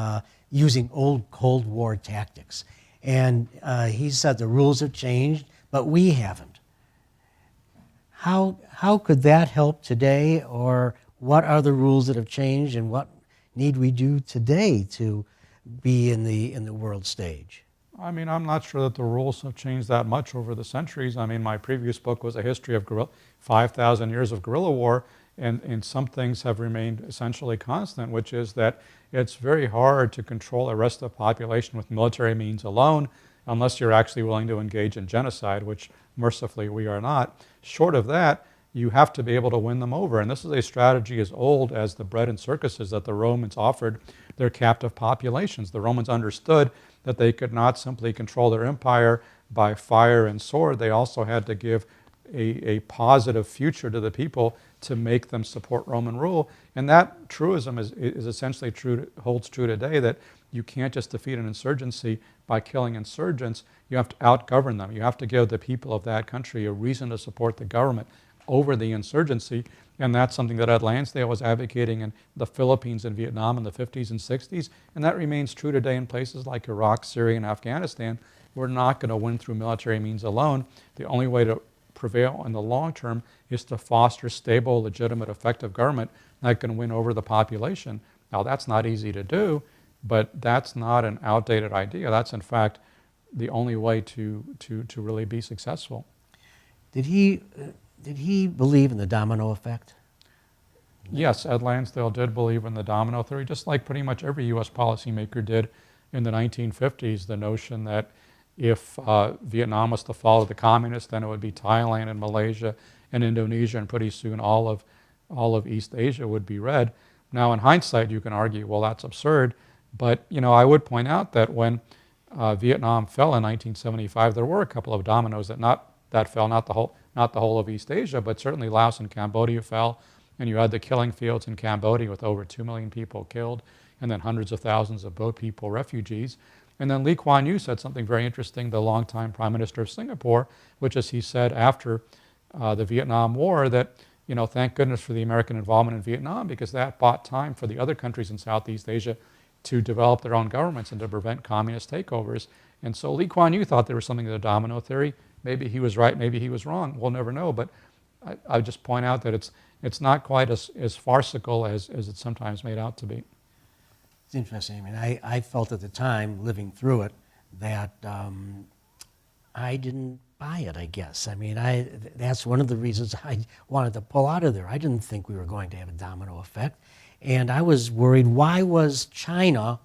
Speaker 2: using old Cold War tactics. And he said the rules have changed, but we haven't. How could that help today, or what are the rules that have changed, and what need we do today to be in the world stage?
Speaker 1: I mean, I'm not sure that the rules have changed that much over the centuries. I mean, my previous book was a history of 5,000 years of guerrilla war, and some things have remained essentially constant, which is that it's very hard to control a rest of the population with military means alone, unless you're actually willing to engage in genocide, which mercifully we are not. Short of that, you have to be able to win them over. And this is a strategy as old as the bread and circuses that the Romans offered their captive populations. The Romans understood that they could not simply control their empire by fire and sword. They also had to give a positive future to the people to make them support Roman rule. And that truism is essentially true, holds true today, that you can't just defeat an insurgency by killing insurgents. You have to outgovern them. You have to give the people of that country a reason to support the government over the insurgency. And that's something that Ed Lansdale was advocating in the Philippines and Vietnam in the 50s and 60s. And that remains true today in places like Iraq, Syria, and Afghanistan. We're not going to win through military means alone. The only way to prevail in the long term is to foster stable, legitimate, effective government that can win over the population. Now, that's not easy to do, but that's not an outdated idea. That's, in fact, the only way to really be successful.
Speaker 2: Did he believe in the domino effect?
Speaker 1: Yes, Ed Lansdale did believe in the domino theory, just like pretty much every U.S. policymaker did in the 1950s, the notion that if Vietnam was to follow the communists, then it would be Thailand and Malaysia and Indonesia, and pretty soon all of all of East Asia would be red. Now, in hindsight, you can argue, well, that's absurd. But, I would point out that when Vietnam fell in 1975, there were a couple of dominoes that fell, not the whole of East Asia, but certainly Laos and Cambodia fell. And you had the killing fields in Cambodia with over 2 million people killed, and then hundreds of thousands of boat people, refugees. And then Lee Kuan Yew said something very interesting, the longtime Prime Minister of Singapore, which is he said after the Vietnam War that, thank goodness for the American involvement in Vietnam, because that bought time for the other countries in Southeast Asia to develop their own governments and to prevent communist takeovers. And so Lee Kuan Yew thought there was something to the domino theory. Maybe he was right, maybe he was wrong. We'll never know. But I just point out that it's not quite as farcical as it's sometimes made out to be.
Speaker 2: It's interesting. I mean, I felt at the time, living through it, that I didn't buy it, I guess. I mean, that's one of the reasons I wanted to pull out of there. I didn't think we were going to have a domino effect. And I was worried, why was China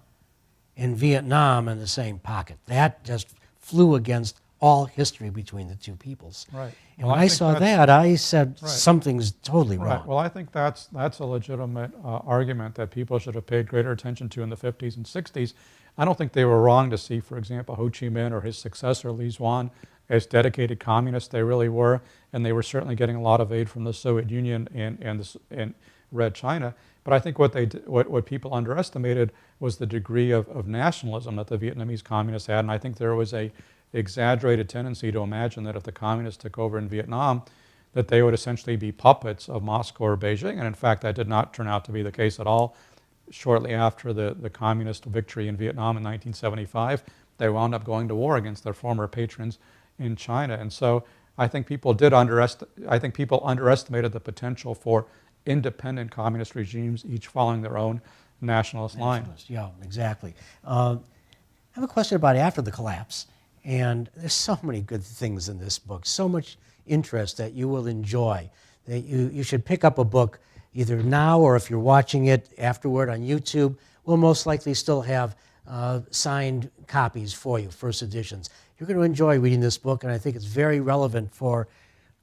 Speaker 2: and Vietnam in the same pocket? That just flew against all history between the two peoples.
Speaker 1: Right.
Speaker 2: And when I saw that, I said, something's totally wrong.
Speaker 1: Right. Well, I think that's a legitimate argument that people should have paid greater attention to in the 50s and 60s. I don't think they were wrong to see, for example, Ho Chi Minh or his successor, Lee Zuan, as dedicated communists. They really were, and they were certainly getting a lot of aid from the Soviet Union and Red China. But I think what people underestimated was the degree of nationalism that the Vietnamese communists had, and I think there was a exaggerated tendency to imagine that if the communists took over in Vietnam, that they would essentially be puppets of Moscow or Beijing. And in fact, that did not turn out to be the case at all. Shortly after the communist victory in Vietnam in 1975, they wound up going to war against their former patrons in China. And so I think people underestimated the potential for independent communist regimes, each following their own nationalist line.
Speaker 2: Yeah, exactly. I have a question about after the collapse. And there's so many good things in this book, so much interest that you will enjoy. That you should pick up a book either now or if you're watching it afterward on YouTube. We'll most likely still have signed copies for you, first editions. You're going to enjoy reading this book, and I think it's very relevant for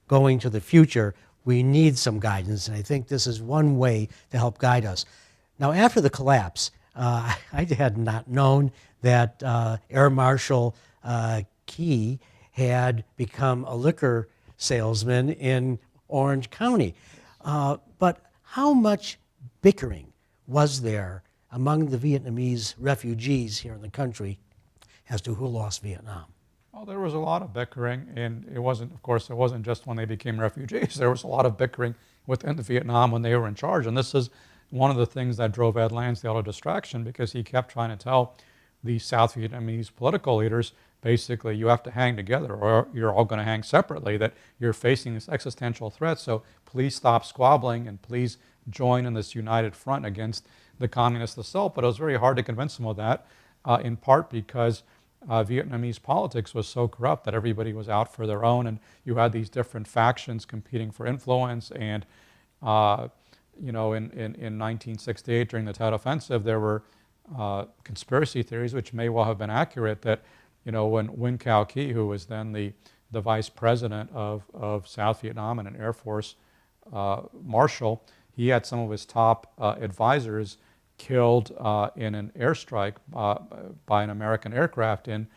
Speaker 2: going to the future. We need some guidance, and I think this is one way to help guide us. Now, after the collapse, I had not known that Air Marshal Key had become a liquor salesman in Orange County. But how much bickering was there among the Vietnamese refugees here in the country as to who lost Vietnam?
Speaker 1: Well, there was a lot of bickering, and it wasn't just when they became refugees. There was a lot of bickering within Vietnam when they were in charge. And this is one of the things that drove Ed Lansdale to distraction, because he kept trying to tell the South Vietnamese political leaders, basically, you have to hang together or you're all going to hang separately, that you're facing this existential threat. So please stop squabbling and please join in this united front against the communist assault. But it was very hard to convince them of that, in part because Vietnamese politics was so corrupt that everybody was out for their own, and you had these different factions competing for influence. And in 1968, during the Tet Offensive, there were conspiracy theories, which may well have been accurate, that when Nguyen Cao Ky, who was then the vice president of South Vietnam and an Air Force marshal, he had some of his top advisors killed in an airstrike by an American aircraft in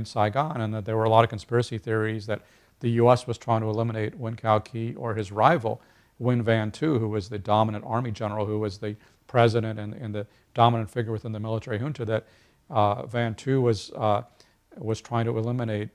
Speaker 1: Saigon, and that there were a lot of conspiracy theories that the U.S. was trying to eliminate Nguyen Cao Ky or his rival, Nguyen Van Tu, who was the dominant army general, who was the president and the dominant figure within the military junta, that Van Tu was trying to eliminate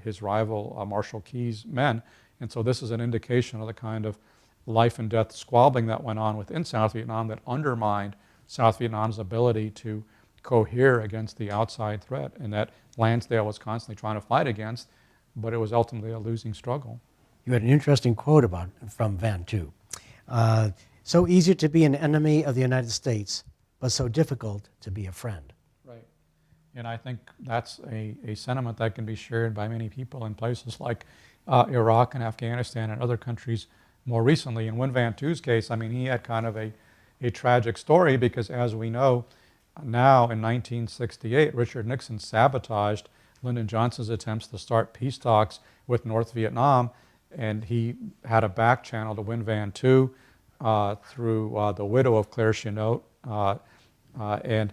Speaker 1: his rival, Marshal Key's men. And so this is an indication of the kind of life and death squabbling that went on within South Vietnam that undermined South Vietnam's ability to cohere against the outside threat, and that Lansdale was constantly trying to fight against, but it was ultimately a losing struggle.
Speaker 2: You had an interesting quote from Van Tu. So easy to be an enemy of the United States, but so difficult to be a friend.
Speaker 1: Right. And I think that's a sentiment that can be shared by many people in places like Iraq and Afghanistan and other countries more recently. In Nguyen Van Tu's case, I mean, he had kind of a tragic story, because as we know now, in 1968, Richard Nixon sabotaged Lyndon Johnson's attempts to start peace talks with North Vietnam, and he had a back channel to Nguyen Van Tu, through the widow of Claire Chennault, and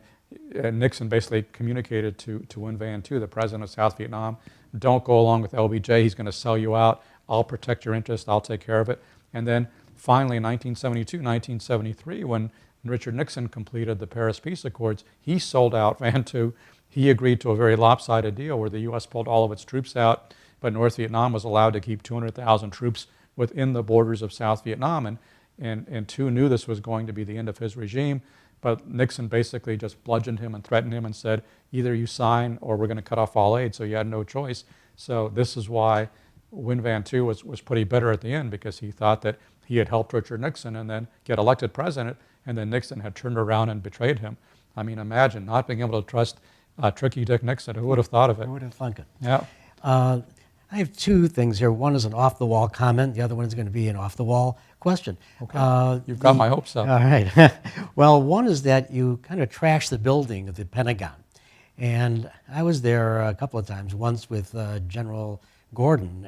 Speaker 1: Nixon basically communicated to Nguyen Van Thu, the president of South Vietnam, don't go along with LBJ. He's going to sell you out. I'll protect your interest. I'll take care of it. And then finally, in 1972, 1973, when Richard Nixon completed the Paris Peace Accords, he sold out Van Thu. He agreed to a very lopsided deal where the U.S. pulled all of its troops out, but North Vietnam was allowed to keep 200,000 troops within the borders of South Vietnam. And Thu knew this was going to be the end of his regime, but Nixon basically just bludgeoned him and threatened him and said, either you sign or we're going to cut off all aid, so you had no choice. So this is why Nguyen Van Thu was pretty bitter at the end, because he thought that he had helped Richard Nixon and then get elected president, and then Nixon had turned around and betrayed him. I mean, imagine not being able to trust tricky Dick Nixon. Who would have thought of it?
Speaker 2: Who would have thunk it?
Speaker 1: Yeah.
Speaker 2: I have two things here. One is an off-the-wall comment. The other one is going to be an off-the-wall question.
Speaker 1: Okay. You've got my hopes up.
Speaker 2: All right. Well, one is that you kind of trashed the building of the Pentagon. And I was there a couple of times, once with General Gordon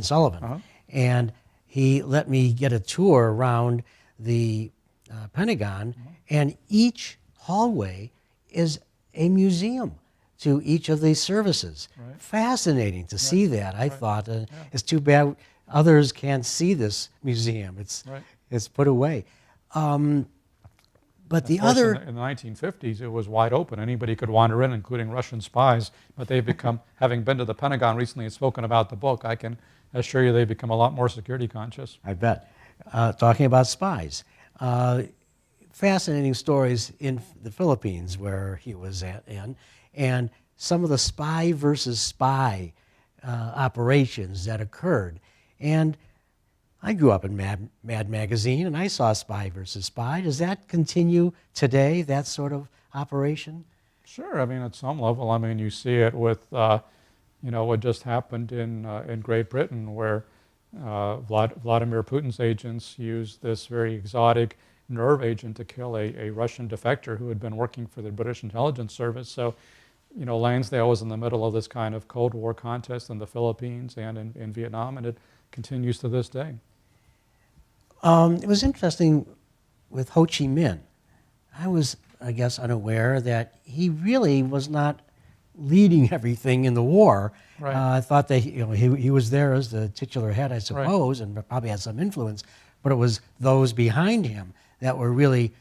Speaker 2: Sullivan.
Speaker 1: Uh-huh.
Speaker 2: And he let me get a tour around the Pentagon, and each hallway is a museum to each of these services.
Speaker 1: Right.
Speaker 2: Fascinating to see that. I thought it's too bad others can't see this museum. It's put away. But the other...
Speaker 1: In the 1950s, it was wide open. Anybody could wander in, including Russian spies. But they've become, having been to the Pentagon recently and spoken about the book, I can assure you they've become a lot more security conscious.
Speaker 2: I bet. Talking about spies. Fascinating stories in the Philippines where he was in, and some of the spy versus spy operations that occurred. And I grew up in Mad Magazine, and I saw Spy versus Spy. Does that continue today, that sort of operation?
Speaker 1: Sure. I mean, at some level, I mean, you see it with, what just happened in Great Britain, where Vladimir Putin's agents used this very exotic nerve agent to kill a Russian defector who had been working for the British intelligence service. So, Lansdale was in the middle of this kind of Cold War contest in the Philippines and in Vietnam, and it continues to this day.
Speaker 2: It was interesting with Ho Chi Minh. I was, I guess, unaware that he really was not leading everything in the war.
Speaker 1: Right.
Speaker 2: I thought that he was there as the titular head, I suppose, and probably had some influence, but it was those behind him that were really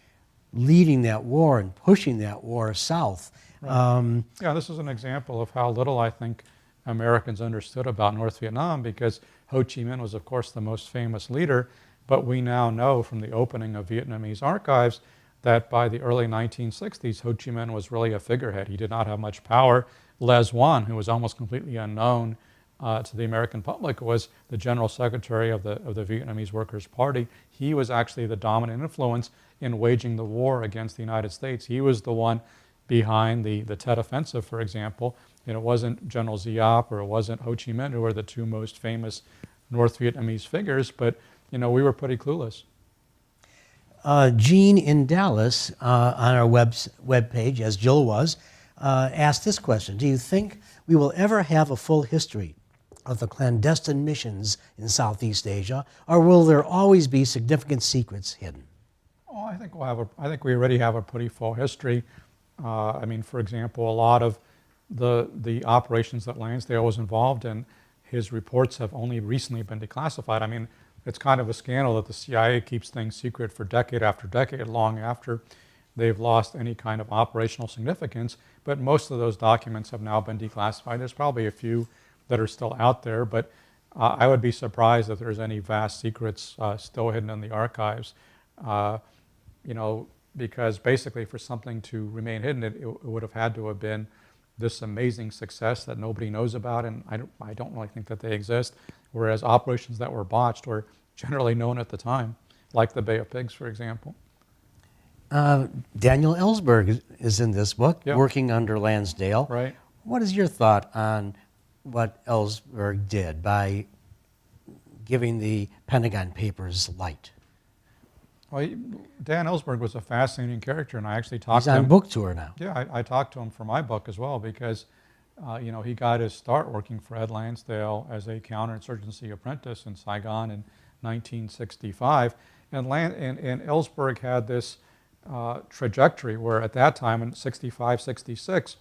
Speaker 2: leading that war and pushing that war south.
Speaker 1: Right. This is an example of how little I think Americans understood about North Vietnam, because Ho Chi Minh was, of course, the most famous leader, but we now know from the opening of Vietnamese archives that by the early 1960s, Ho Chi Minh was really a figurehead. He did not have much power. Les Duan, who was almost completely unknown to the American public, was the general secretary of the Vietnamese Workers' Party. He was actually the dominant influence in waging the war against the United States. He was the one behind the Tet Offensive, for example. It wasn't General Giap or it wasn't Ho Chi Minh who were the two most famous North Vietnamese figures, but we were pretty clueless.
Speaker 2: Jean in Dallas, on our web page, as Jill was, asked this question: do you think we will ever have a full history of the clandestine missions in Southeast Asia, or will there always be significant secrets hidden?
Speaker 1: Oh, I think we already have a pretty full history. For example, a lot of the operations that Lansdale was involved in, his reports have only recently been declassified. I mean, it's kind of a scandal that the CIA keeps things secret for decade after decade, long after they've lost any kind of operational significance. But most of those documents have now been declassified. There's probably a few that are still out there, but I would be surprised if there's any vast secrets still hidden in the archives. Because basically for something to remain hidden, it would have had to have been this amazing success that nobody knows about, and I don't really think that they exist, whereas operations that were botched were generally known at the time, like the Bay of Pigs, for example.
Speaker 2: Daniel Ellsberg is in this book,
Speaker 1: Yep.
Speaker 2: working under Lansdale.
Speaker 1: Right.
Speaker 2: What is your thought on what Ellsberg did by giving the Pentagon Papers light?
Speaker 1: Well, Dan Ellsberg was a fascinating character, and I actually talked
Speaker 2: to him. He's on book tour now.
Speaker 1: Yeah, I talked to him for my book as well, because he got his start working for Ed Lansdale as a counterinsurgency apprentice in Saigon in 1965, And Ellsberg had this trajectory where at that time in 65, 66,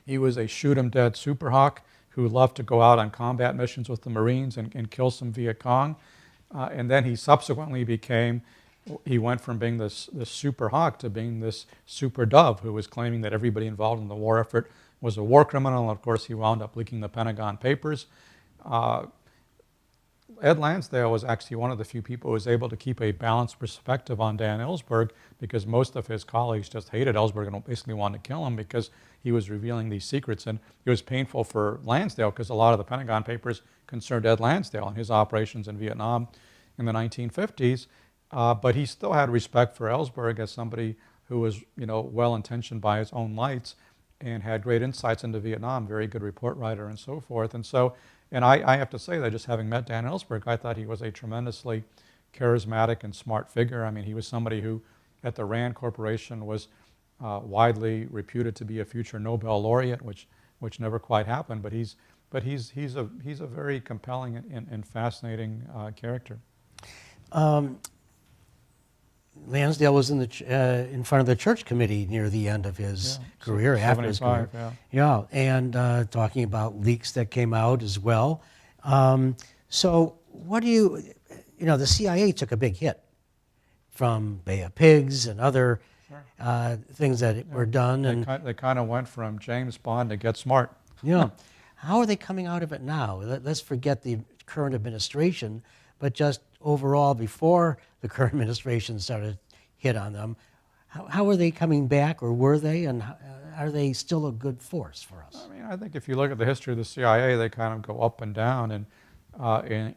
Speaker 1: he was a shoot-'em-dead super hawk who loved to go out on combat missions with the Marines and kill some Viet Cong. And then he subsequently he went from being this super hawk to being this super dove who was claiming that everybody involved in the war effort was a war criminal. And of course, he wound up leaking the Pentagon Papers. Ed Lansdale was actually one of the few people who was able to keep a balanced perspective on Dan Ellsberg, because most of his colleagues just hated Ellsberg and basically wanted to kill him because he was revealing these secrets. And it was painful for Lansdale because a lot of the Pentagon Papers concerned Ed Lansdale and his operations in Vietnam in the 1950s. But he still had respect for Ellsberg as somebody who was, well-intentioned by his own lights and had great insights into Vietnam, very good report writer and so forth. And I have to say that just having met Dan Ellsberg, I thought he was a tremendously charismatic and smart figure. I mean, he was somebody who at the Rand Corporation was widely reputed to be a future Nobel laureate, which never quite happened. But he's a very compelling and fascinating character.
Speaker 2: Lansdale was in front of the church committee near the end of his career, after his career. And talking about leaks that came out as well. So what the CIA took a big hit from Bay of Pigs and other things that were done. And
Speaker 1: they kind of went from James Bond to Get Smart.
Speaker 2: Yeah. How are they coming out of it now? Let's forget the current administration, but just overall, before the current administration started hit on them, how are they coming back, or were they, and are they still a good force for us?
Speaker 1: I mean, I think if you look at the history of the CIA, they kind of go up and down. And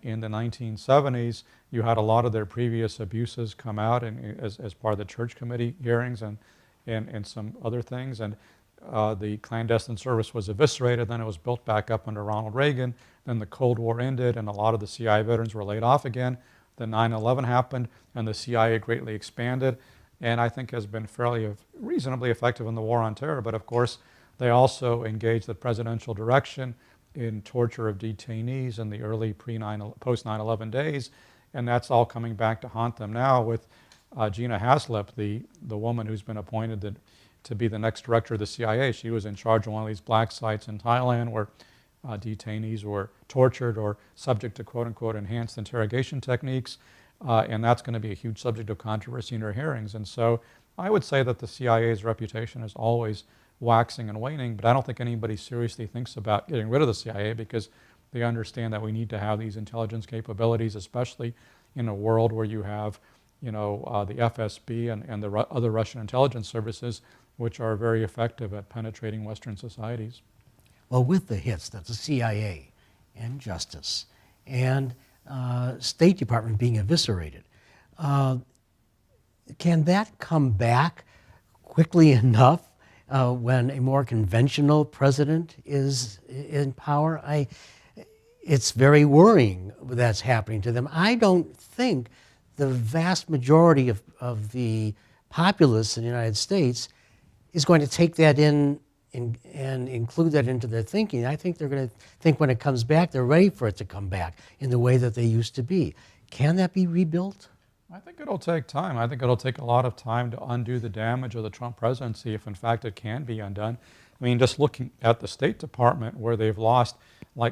Speaker 1: in the 1970s, you had a lot of their previous abuses come out as part of the church committee hearings and some other things. And the clandestine service was eviscerated. Then it was built back up under Ronald Reagan. Then the Cold War ended, and a lot of the CIA veterans were laid off again. Then 9/11 happened, and the CIA greatly expanded, and I think has been reasonably effective in the war on terror. But of course, they also engaged the presidential direction in torture of detainees in the early post 9/11 days, and that's all coming back to haunt them now with Gina Haslip, the woman who's been appointed to be the next director of the CIA. She was in charge of one of these black sites in Thailand where detainees were tortured or subject to quote-unquote enhanced interrogation techniques, and that's going to be a huge subject of controversy in her hearings. And so I would say that the CIA's reputation is always waxing and waning, but I don't think anybody seriously thinks about getting rid of the CIA because they understand that we need to have these intelligence capabilities, especially in a world where you have, the FSB and the other Russian intelligence services, which are very effective at penetrating Western societies.
Speaker 2: Well, with the hits that the CIA and Justice and State Department being eviscerated, can that come back quickly enough when a more conventional president is in power? It's very worrying that's happening to them. I don't think the vast majority of the populace in the United States is going to take that in and include that into their thinking. I think they're going to think when it comes back, they're ready for it to come back in the way that they used to be. Can that be rebuilt?
Speaker 1: I think it'll take time. I think it'll take a lot of time to undo the damage of the Trump presidency if in fact it can be undone. I mean, just looking at the State Department where they've lost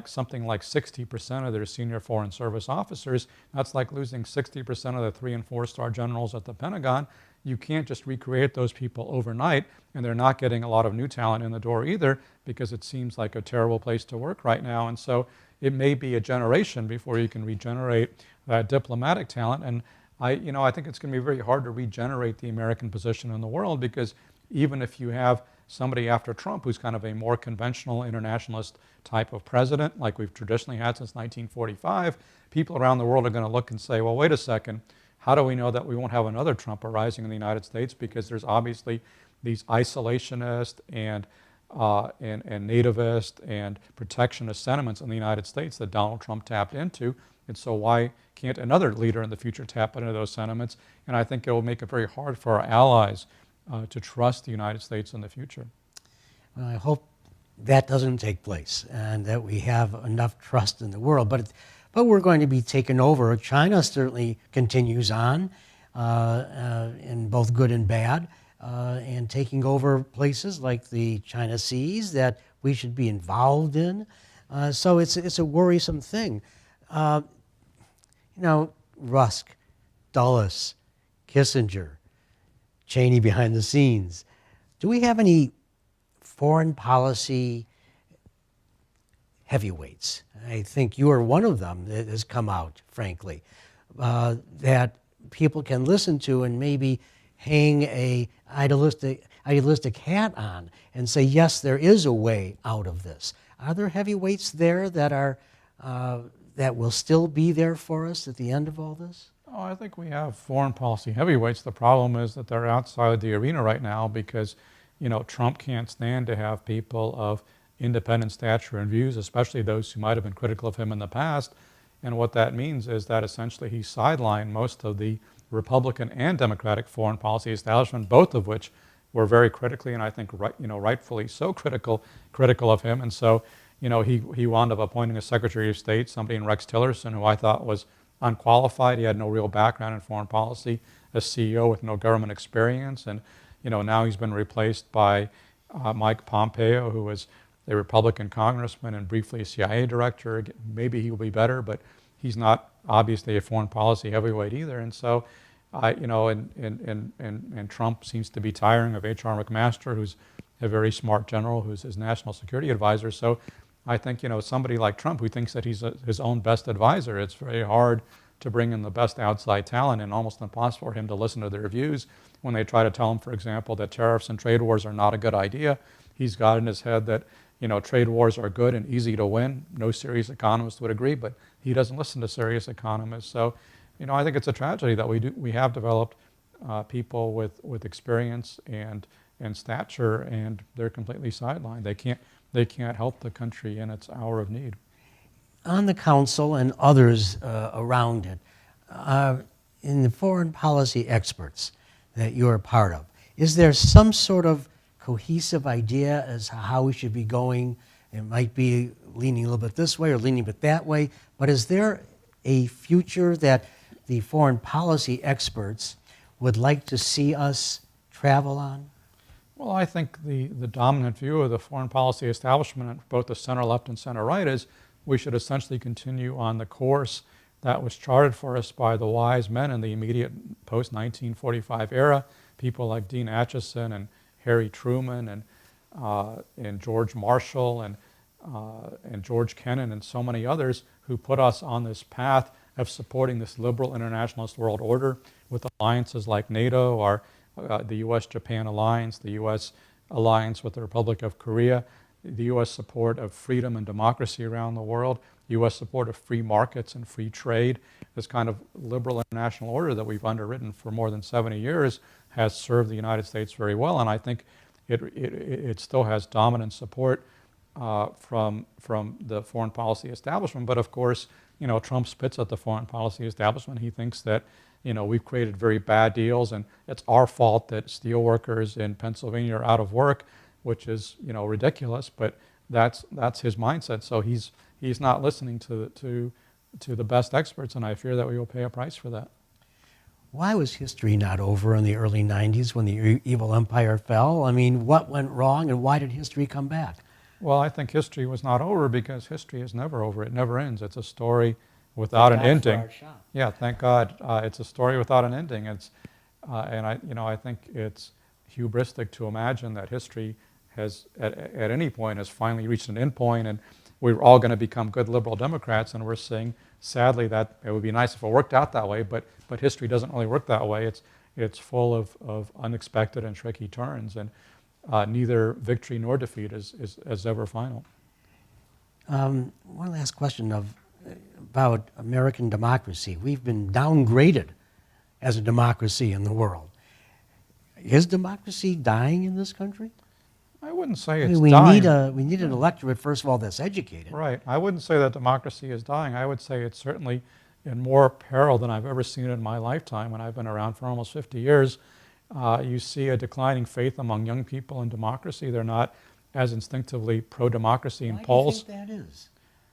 Speaker 1: something like 60% of their senior Foreign Service officers, that's like losing 60% of the 3- and 4-star generals at the Pentagon. You can't just recreate those people overnight, and they're not getting a lot of new talent in the door either because it seems like a terrible place to work right now. And so it may be a generation before you can regenerate that diplomatic talent. And I think it's going to be very hard to regenerate the American position in the world because even if you have somebody after Trump who's kind of a more conventional internationalist type of president like we've traditionally had since 1945, people around the world are going to look and say, well, wait a second, how do we know that we won't have another Trump arising in the United States? Because there's obviously these isolationist and nativist and protectionist sentiments in the United States that Donald Trump tapped into. And so why can't another leader in the future tap into those sentiments? And I think it will make it very hard for our allies to trust the United States in the future.
Speaker 2: Well, I hope that doesn't take place and that we have enough trust in the world. But but we're going to be taken over. China certainly continues on in both good and bad, and taking over places like the China Seas that we should be involved in. So it's a worrisome thing. Rusk, Dulles, Kissinger, Cheney behind the scenes. Do we have any foreign policy heavyweights? I think you are one of them that has come out, frankly, that people can listen to and maybe hang a idealistic hat on and say, yes, there is a way out of this. Are there heavyweights there that are that will still be there for us at the end of all this?
Speaker 1: Oh, I think we have foreign policy heavyweights. The problem is that they're outside the arena right now because, Trump can't stand to have people of independent stature and views, especially those who might have been critical of him in the past. And what that means is that essentially he sidelined most of the Republican and Democratic foreign policy establishment, both of which were very critically, and I think rightfully so critical of him. And so, he wound up appointing a Secretary of State, somebody in Rex Tillerson, who I thought was unqualified. He had no real background in foreign policy, a CEO with no government experience, and now he's been replaced by Mike Pompeo, who was a Republican congressman and briefly a CIA director. Maybe he will be better, but he's not obviously a foreign policy heavyweight either. And so, and Trump seems to be tiring of H.R. McMaster, who's a very smart general, who's his national security advisor. So I think, somebody like Trump who thinks that he's his own best advisor, it's very hard to bring in the best outside talent and almost impossible for him to listen to their views when they try to tell him, for example, that tariffs and trade wars are not a good idea. He's got in his head that, trade wars are good and easy to win. No serious economist would agree, but he doesn't listen to serious economists. So, I think it's a tragedy that we have developed people with experience and stature, and they're completely sidelined. They can't help the country in its hour of need.
Speaker 2: On the council and others around it, in the foreign policy experts that you're a part of, is there some sort of cohesive idea as to how we should be going? It might be leaning a little bit this way or leaning a bit that way, but is there a future that the foreign policy experts would like to see us travel on?
Speaker 1: Well, I think the dominant view of the foreign policy establishment, both the center left and center right, is we should essentially continue on the course that was charted for us by the wise men in the immediate post-1945 era, people like Dean Acheson and Harry Truman and George Marshall and George Kennan and so many others who put us on this path of supporting this liberal internationalist world order with alliances like NATO or the U.S.-Japan alliance, the U.S. alliance with the Republic of Korea, the U.S. support of freedom and democracy around the world, U.S. support of free markets and free trade. This kind of liberal international order that we've underwritten for more than 70 years has served the United States very well, and I think it still has dominant support from the foreign policy establishment. But of course, Trump spits at the foreign policy establishment. He thinks that we've created very bad deals, and it's our fault that steel workers in Pennsylvania are out of work, which is ridiculous. But that's his mindset. So he's not listening to the best experts, and I fear that we will pay a price for that.
Speaker 2: Why was history not over in the early 90s when the evil empire fell? I mean, what went wrong, and why did history come back?
Speaker 1: Well, I think history was not over because history is never over. It never ends. It's a story without an ending. Yeah, thank God. It's a story without an ending. And I think it's hubristic to imagine that history has, at any point, has finally reached an end point, and we're all going to become good liberal Democrats. And we're seeing, sadly, that it would be nice if it worked out that way, but history doesn't really work that way. It's full of unexpected and tricky turns, and neither victory nor defeat is ever final.
Speaker 2: One last question about American democracy. We've been downgraded as a democracy in the world. Is democracy dying in this country?
Speaker 1: I wouldn't say it's dying.
Speaker 2: We need an electorate, first of all, that's educated.
Speaker 1: Right. I wouldn't say that democracy is dying. I would say it's certainly in more peril than I've ever seen in my lifetime, and I've been around for almost 50 years. You see a declining faith among young people in democracy. They're not as instinctively pro-democracy in polls.
Speaker 2: Why do you think that is?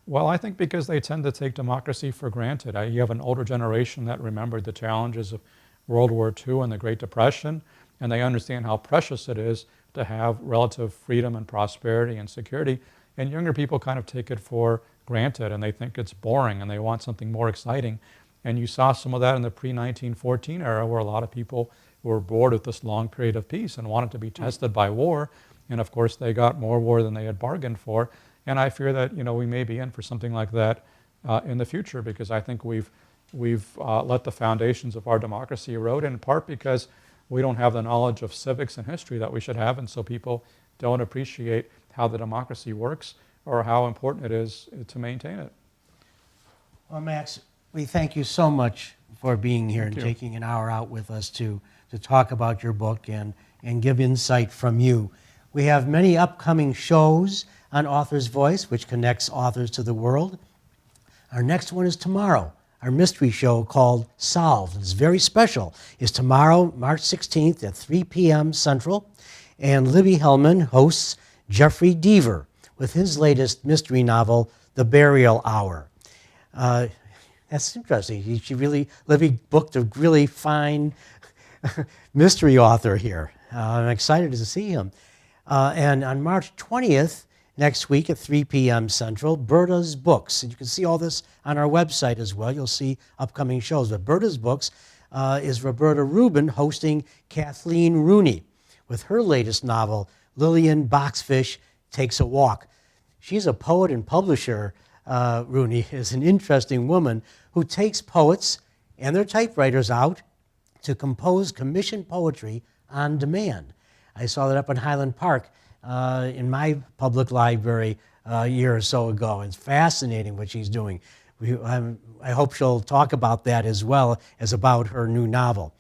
Speaker 1: Well, I think because they tend to take democracy for granted. You have an older generation that remembered the challenges of World War II and the Great Depression, and they understand how precious it is to have relative freedom and prosperity and security. And younger people kind of take it for granted, and they think it's boring, and they want something more exciting. And you saw some of that in the pre-1914 era, where a lot of people were bored with this long period of peace and wanted to be tested by war. And of course, they got more war than they had bargained for. And I fear that we may be in for something like that in the future, because I think we've let the foundations of our democracy erode, in part because we don't have the knowledge of civics and history that we should have, and so people don't appreciate how the democracy works or how important it is to maintain it.
Speaker 2: Well, Max, we thank you so much for being here and
Speaker 1: you.
Speaker 2: taking an hour out with us to talk about your book and give insight from you. We have many upcoming shows on Author's Voice, which connects authors to the world. Our next one is tomorrow. Our mystery show called Solved. It's very special. It's tomorrow, March 16th at 3 p.m. Central. And Libby Hellman hosts Jeffrey Deaver with his latest mystery novel, The Burial Hour. That's interesting. Libby booked a really fine mystery author here. I'm excited to see him. And on March 20th, next week at 3 p.m. Central, Berta's Books. And you can see all this on our website as well. You'll see upcoming shows. But Berta's Books is Roberta Rubin hosting Kathleen Rooney with her latest novel, Lillian Boxfish Takes a Walk. She's a poet and publisher. Rooney is an interesting woman who takes poets and their typewriters out to compose commissioned poetry on demand. I saw that up in Highland Park in my public library a year or so ago. It's fascinating what she's doing. I hope she'll talk about that as well as about her new novel.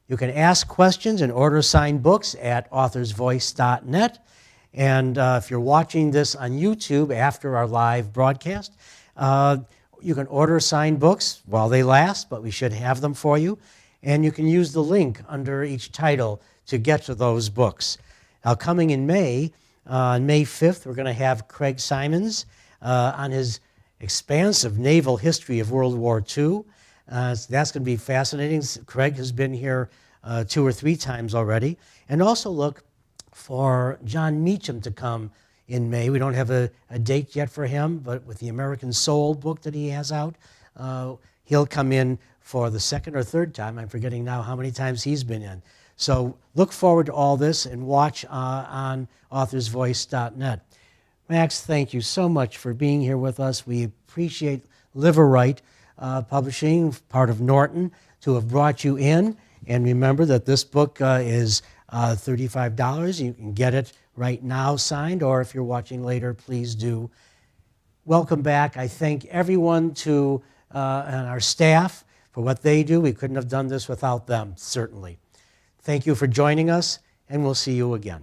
Speaker 2: You can ask questions and order signed books at authorsvoice.net. And if you're watching this on YouTube after our live broadcast, you can order signed books while they last, but we should have them for you. And you can use the link under each title to get to those books. Now, coming in May, on May 5th, we're going to have Craig Simons on his expansive naval history of World War II. That's going to be fascinating. Craig has been here 2 or 3 times already. And also look for John Meacham to come in May. We don't have a date yet for him, but with the American Soul book that he has out, he'll come in for the 2nd or 3rd time. I'm forgetting now how many times he's been in. So look forward to all this and watch on authorsvoice.net. Max, thank you so much for being here with us. We appreciate Liverite Publishing, part of Norton, to have brought you in. And remember that this book is $35. You can get it right now signed, or if you're watching later, please do. Welcome back. I thank everyone and our staff for what they do. We couldn't have done this without them, certainly. Thank you for joining us, and we'll see you again.